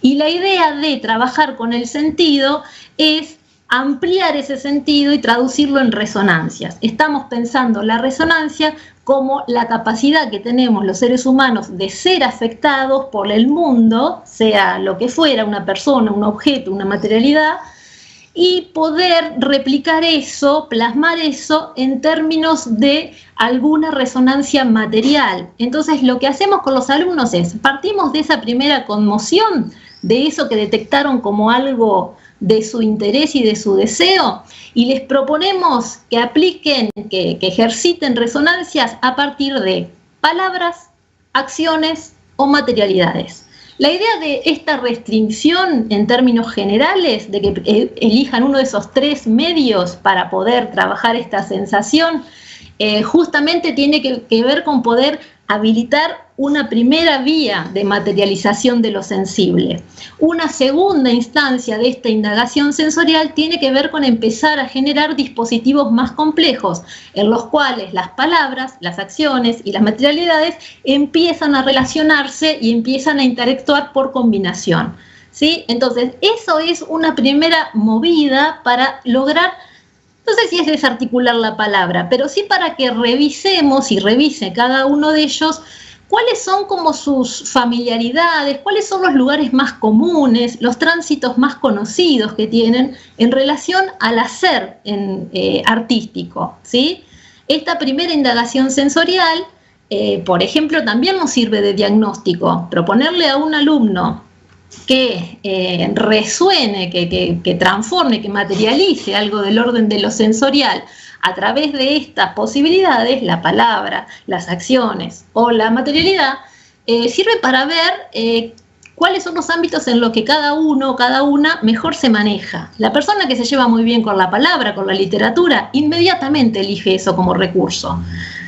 Y la idea de trabajar con el sentido es ampliar ese sentido y traducirlo en resonancias. Estamos pensando la resonancia como la capacidad que tenemos los seres humanos de ser afectados por el mundo, sea lo que fuera, una persona, un objeto, una materialidad, y poder replicar eso, plasmar eso en términos de alguna resonancia material. Entonces, lo que hacemos con los alumnos es, partimos de esa primera conmoción, de eso que detectaron como algo de su interés y de su deseo, y les proponemos que apliquen, que ejerciten resonancias a partir de palabras, acciones o materialidades. La idea de esta restricción en términos generales, de que elijan uno de esos 3 medios para poder trabajar esta sensación, justamente tiene que ver con poder habilitar una primera vía de materialización de lo sensible. Una segunda instancia de esta indagación sensorial tiene que ver con empezar a generar dispositivos más complejos, en los cuales las palabras, las acciones y las materialidades empiezan a relacionarse y empiezan a interactuar por combinación, ¿sí? Entonces, eso es una primera movida para lograr, no sé si es desarticular la palabra, pero sí para que revisemos y revise cada uno de ellos cuáles son como sus familiaridades, cuáles son los lugares más comunes, los tránsitos más conocidos que tienen en relación al hacer artístico, ¿sí? Esta primera indagación sensorial, por ejemplo, también nos sirve de diagnóstico. Proponerle a un alumno que resuene, que transforme, que materialice algo del orden de lo sensorial a través de estas posibilidades, la palabra, las acciones o la materialidad, sirve para ver cuáles son los ámbitos en los que cada uno o cada una mejor se maneja. La persona que se lleva muy bien con la palabra, con la literatura, inmediatamente elige eso como recurso,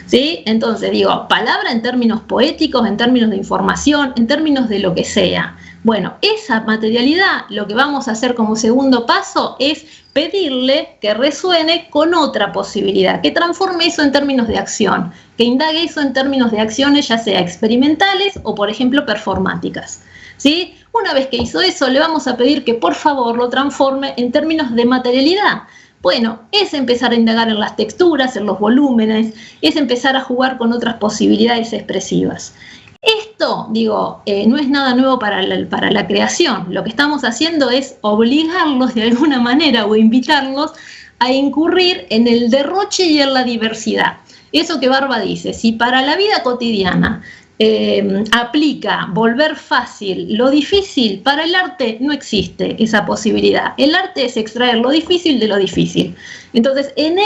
¿sí? Entonces digo, palabra en términos poéticos, en términos de información, en términos de lo que sea. Bueno, esa materialidad, lo que vamos a hacer como segundo paso es pedirle que resuene con otra posibilidad, que transforme eso en términos de acción, que indague eso en términos de acciones, ya sea experimentales o, por ejemplo, performáticas, ¿sí? Una vez que hizo eso, le vamos a pedir que, por favor, lo transforme en términos de materialidad. Bueno, es empezar a indagar en las texturas, en los volúmenes, es empezar a jugar con otras posibilidades expresivas. Esto, digo, no es nada nuevo para la creación. Lo que estamos haciendo es obligarlos de alguna manera o invitarlos a incurrir en el derroche y en la diversidad. Eso que Barba dice, si para la vida cotidiana aplica volver fácil lo difícil, para el arte no existe esa posibilidad. El arte es extraer lo difícil de lo difícil. Entonces, en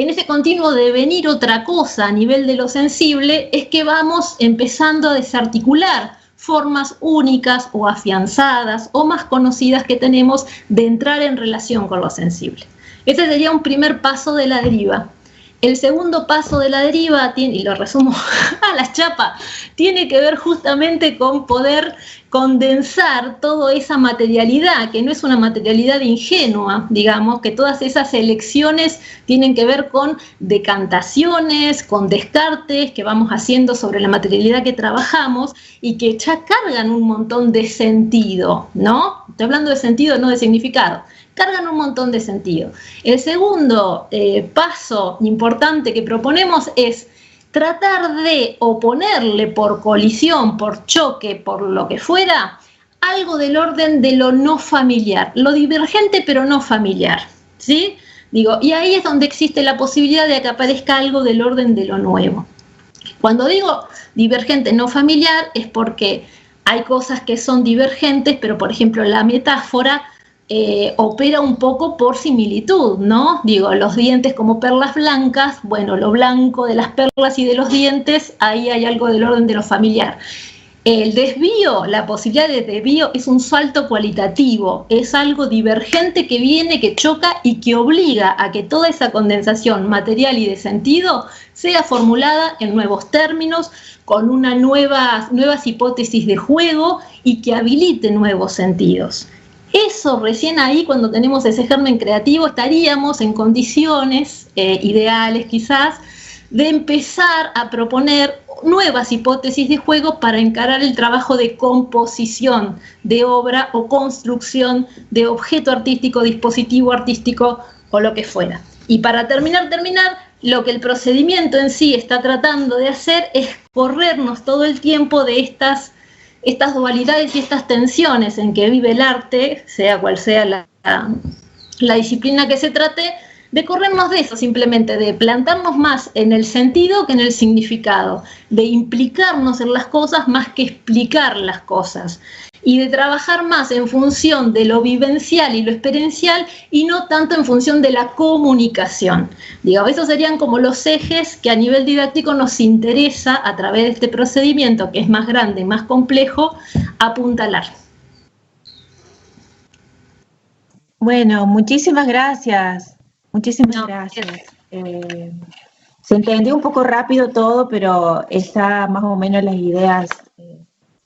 ese continuo devenir otra cosa a nivel de lo sensible es que vamos empezando a desarticular formas únicas o afianzadas o más conocidas que tenemos de entrar en relación con lo sensible. Ese sería un primer paso de la deriva. El segundo paso de la deriva, y lo resumo a las chapas, tiene que ver justamente con poder condensar toda esa materialidad, que no es una materialidad ingenua, digamos, que todas esas elecciones tienen que ver con decantaciones, con descartes que vamos haciendo sobre la materialidad que trabajamos y que ya cargan un montón de sentido, ¿no? Estoy hablando de sentido, no de significado. Cargan un montón de sentido. El segundo paso importante que proponemos es tratar de oponerle por colisión, por choque, por lo que fuera, algo del orden de lo no familiar, lo divergente pero no familiar, ¿sí? Digo, y ahí es donde existe la posibilidad de que aparezca algo del orden de lo nuevo. Cuando digo divergente no familiar es porque hay cosas que son divergentes, pero por ejemplo la metáfora opera un poco por similitud, ¿no? Digo, los dientes como perlas blancas, bueno, lo blanco de las perlas y de los dientes, ahí hay algo del orden de lo familiar. El desvío, la posibilidad de desvío es un salto cualitativo, es algo divergente que viene, que choca y que obliga a que toda esa condensación material y de sentido sea formulada en nuevos términos, con nuevas hipótesis de juego y que habilite nuevos sentidos. Eso recién ahí, cuando tenemos ese germen creativo, estaríamos en condiciones ideales quizás de empezar a proponer nuevas hipótesis de juego para encarar el trabajo de composición de obra o construcción de objeto artístico, dispositivo artístico o lo que fuera. Y para terminar, lo que el procedimiento en sí está tratando de hacer es corrernos todo el tiempo de estas dualidades y estas tensiones en que vive el arte, sea cual sea la disciplina que se trate, de corrernos de eso simplemente, de plantarnos más en el sentido que en el significado, de implicarnos en las cosas más que explicar las cosas, y de trabajar más en función de lo vivencial y lo experiencial y no tanto en función de la comunicación. Digo, esos serían como los ejes que a nivel didáctico nos interesa a través de este procedimiento, que es más grande y más complejo, apuntalar. Bueno, muchísimas gracias. Muchísimas gracias. Se entendió un poco rápido todo, pero está más o menos las ideas,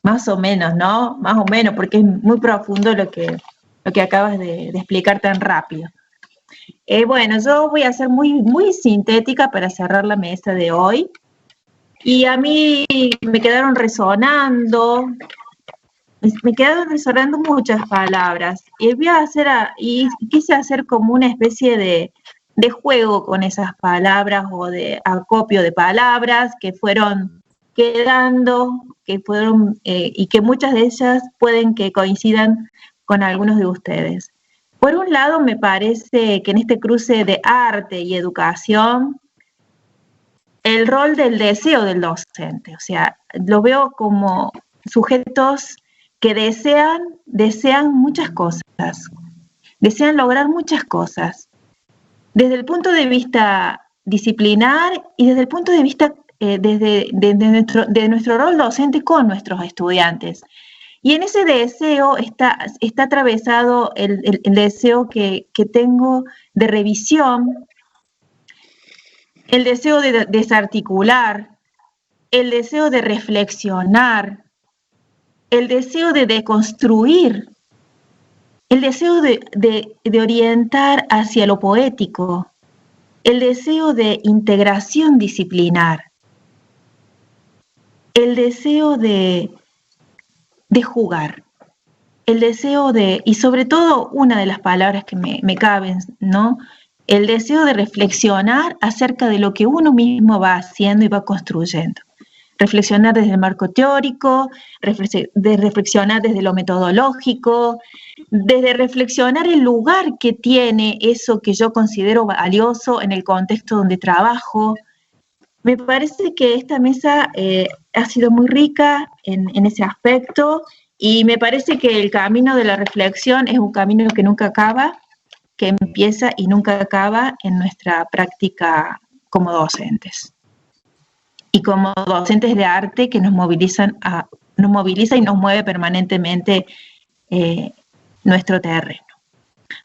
más o menos, ¿no? Más o menos, porque es muy profundo lo que acabas de explicar tan rápido. Bueno, yo voy a ser muy sintética para cerrar la mesa de hoy. Y a mí me quedaron resonando muchas palabras. Y quise hacer como una especie de juego con esas palabras o de acopio de palabras que fueron quedando, y que muchas de ellas pueden que coincidan con algunos de ustedes. Por un lado, me parece que en este cruce de arte y educación, el rol del deseo del docente, o sea, lo veo como sujetos que desean muchas cosas, desean lograr muchas cosas, desde el punto de vista disciplinar y desde el punto de vista de nuestro rol docente con nuestros estudiantes. Y en ese deseo está atravesado el deseo que tengo de revisión, el deseo de desarticular, el deseo de reflexionar, el deseo de deconstruir, el deseo de orientar hacia lo poético, el deseo de integración disciplinar, el deseo de jugar, el deseo y sobre todo una de las palabras que me caben, ¿no? El deseo de reflexionar acerca de lo que uno mismo va haciendo y va construyendo. Reflexionar desde el marco teórico, de reflexionar desde lo metodológico, desde reflexionar el lugar que tiene eso que yo considero valioso en el contexto donde trabajo. Me parece que esta mesa ha sido muy rica en ese aspecto, y me parece que el camino de la reflexión es un camino que nunca acaba, que empieza y nunca acaba en nuestra práctica como docentes. Y como docentes de arte que nos moviliza y nos mueve permanentemente nuestro terreno.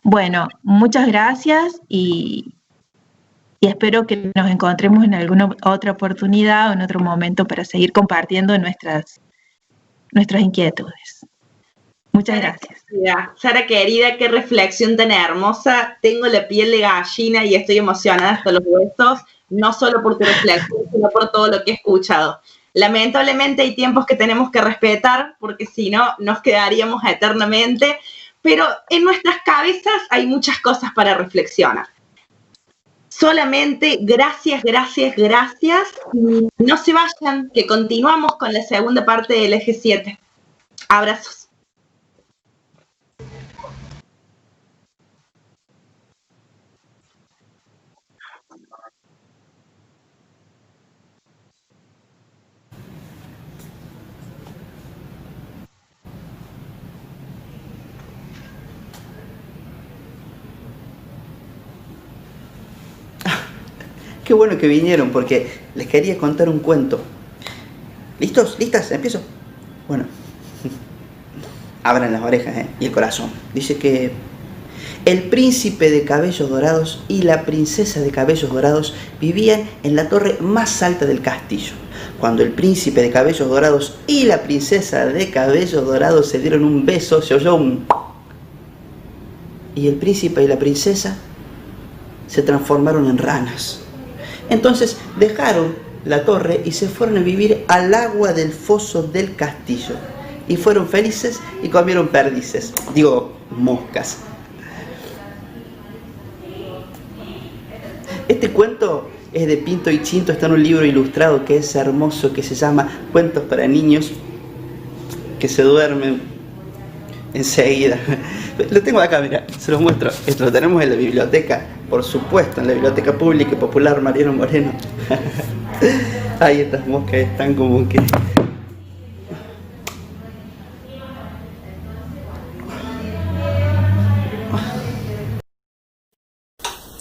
Bueno, muchas gracias y espero que nos encontremos en alguna otra oportunidad o en otro momento para seguir compartiendo nuestras inquietudes. Muchas gracias. Sara querida, qué reflexión tan hermosa. Tengo la piel de gallina y estoy emocionada hasta los huesos, no solo por tu reflexión, sino por todo lo que he escuchado. Lamentablemente hay tiempos que tenemos que respetar, porque si no, nos quedaríamos eternamente, pero en nuestras cabezas hay muchas cosas para reflexionar. Solamente gracias. Y no se vayan, que continuamos con la segunda parte del eje 7. Abrazos. Qué bueno que vinieron, porque les quería contar un cuento. ¿Listos? ¿Listas? ¿Empiezo? Bueno, abran las orejas y el corazón. Dice que el príncipe de cabellos dorados y la princesa de cabellos dorados vivían en la torre más alta del castillo. Cuando el príncipe de cabellos dorados y la princesa de cabellos dorados se dieron un beso, se oyó un... Y el príncipe y la princesa se transformaron en ranas. Entonces dejaron la torre y se fueron a vivir al agua del foso del castillo. Y fueron felices y comieron perdices. Digo, moscas. Este cuento es de Pinto y Chinto, está en un libro ilustrado que es hermoso, que se llama Cuentos para niños que se duermen enseguida. Lo tengo acá, mira, se los muestro. Esto lo tenemos en la biblioteca por supuesto, en la Biblioteca Pública y Popular Mariano Moreno. Ay, estas moscas están como que...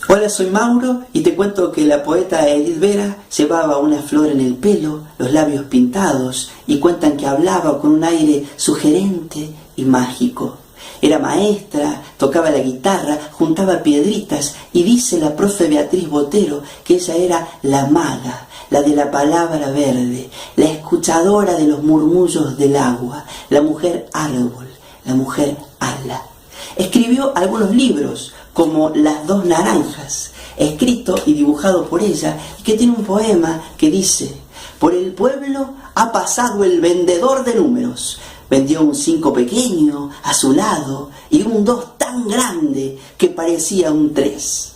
Hola, soy Mauro y te cuento que la poeta Edith Vera llevaba una flor en el pelo, los labios pintados, y cuentan que hablaba con un aire sugerente y mágico. Era maestra, tocaba la guitarra, juntaba piedritas, y dice la profe Beatriz Botero que ella era la maga, la de la palabra verde, la escuchadora de los murmullos del agua, la mujer árbol, la mujer ala. Escribió algunos libros, como Las dos naranjas, escrito y dibujado por ella, y que tiene un poema que dice: por el pueblo ha pasado el vendedor de números, vendió un 5 pequeño a su lado y un 2 tan grande que parecía un 3.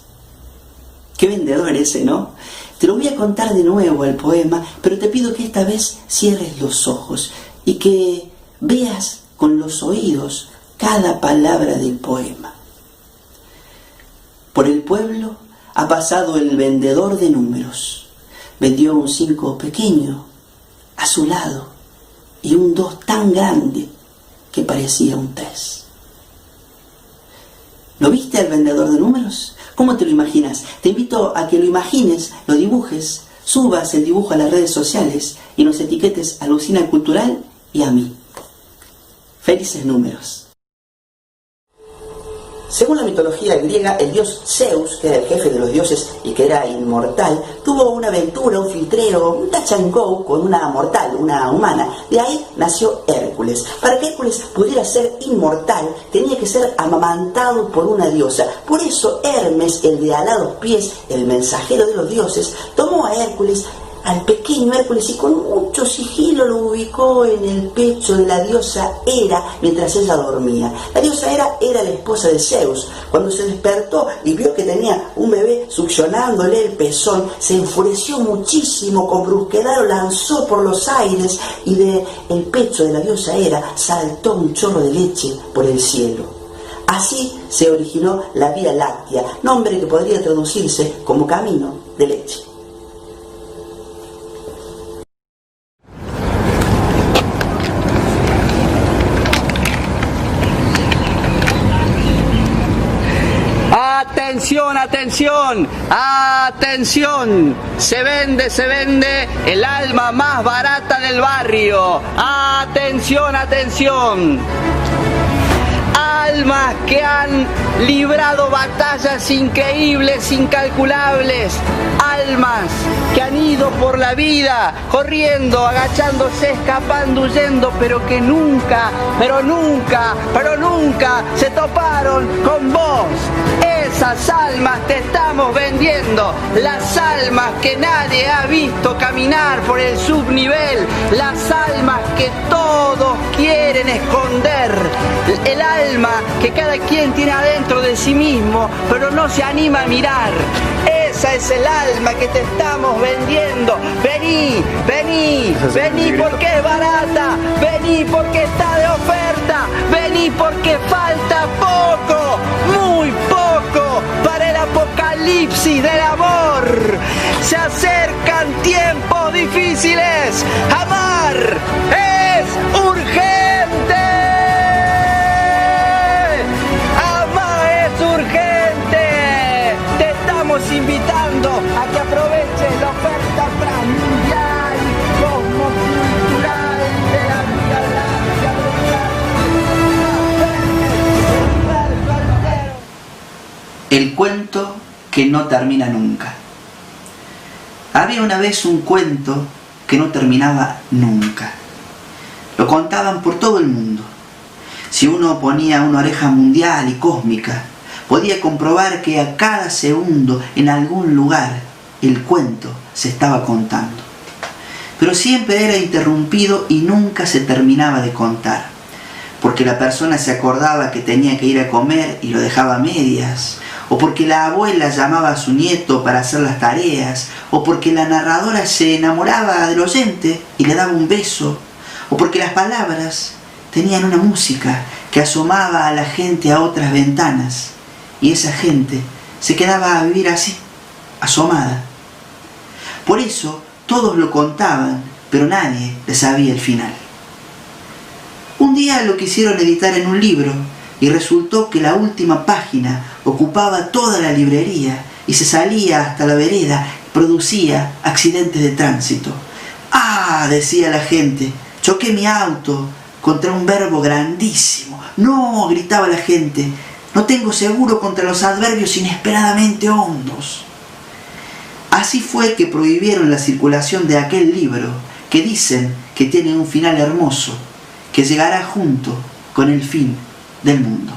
Qué vendedor ese, ¿no? Te lo voy a contar de nuevo el poema, pero te pido que esta vez cierres los ojos y que veas con los oídos cada palabra del poema. Por el pueblo ha pasado el vendedor de números, vendió un 5 pequeño a su lado y un 2 tan grande que parecía un 3. ¿Lo viste al vendedor de números? ¿Cómo te lo imaginas? Te invito a que lo imagines, lo dibujes, subas el dibujo a las redes sociales y nos etiquetes a Lucina Cultural y a mí. Felices números. Según la mitología griega, el dios Zeus, que era el jefe de los dioses y que era inmortal, tuvo una aventura, un filtreo, un touch and go con una mortal, una humana. De ahí nació Hércules. Para que Hércules pudiera ser inmortal, tenía que ser amamantado por una diosa. Por eso Hermes, el de alados pies, el mensajero de los dioses, tomó a Hércules, al pequeño Hércules, y con mucho sigilo lo ubicó en el pecho de la diosa Hera mientras ella dormía. La diosa Hera era la esposa de Zeus. Cuando se despertó y vio que tenía un bebé succionándole el pezón, se enfureció muchísimo, con brusquedad lo lanzó por los aires y de el pecho de la diosa Hera saltó un chorro de leche por el cielo. Así se originó la Vía Láctea, nombre que podría traducirse como camino de leche. Atención, atención, atención, se vende el alma más barata del barrio. Atención, atención. Almas que han librado batallas increíbles, incalculables. Almas que han ido por la vida, corriendo, agachándose, escapando, huyendo, pero que nunca, pero nunca se toparon con vos. Esas almas te estamos vendiendo, las almas que nadie ha visto caminar por el subnivel, las almas que todos quieren esconder, el alma que cada quien tiene adentro de sí mismo, pero no se anima a mirar. Esa es el alma que te estamos vendiendo. Vení, vení, vení porque es barata, vení porque está de oferta, vení porque falta poco, muy poco, para el apocalipsis del amor. Se acercan tiempos difíciles. Amar es urgente. Amar es urgente. Te estamos invitando a que aproveches la oferta mundial y cosmocultural de la Vía Láctea. El cuento que no termina nunca. Había una vez un cuento que no terminaba nunca. Lo contaban por todo el mundo. Si uno ponía una oreja mundial y cósmica, podía comprobar que a cada segundo, en algún lugar, el cuento se estaba contando. Pero siempre era interrumpido y nunca se terminaba de contar, porque la persona se acordaba que tenía que ir a comer y lo dejaba a medias, o porque la abuela llamaba a su nieto para hacer las tareas, o porque la narradora se enamoraba del oyente y le daba un beso, o porque las palabras tenían una música que asomaba a la gente a otras ventanas, y esa gente se quedaba a vivir así, asomada. Por eso todos lo contaban, pero nadie le sabía el final. Un día lo quisieron editar en un libro y resultó que la última página ocupaba toda la librería y se salía hasta la vereda y producía accidentes de tránsito. ¡Ah!, decía la gente, choqué mi auto contra un verbo grandísimo. ¡No!, gritaba la gente, no tengo seguro contra los adverbios inesperadamente hondos. Así fue que prohibieron la circulación de aquel libro, que dicen que tiene un final hermoso, que llegará junto con el fin del mundo.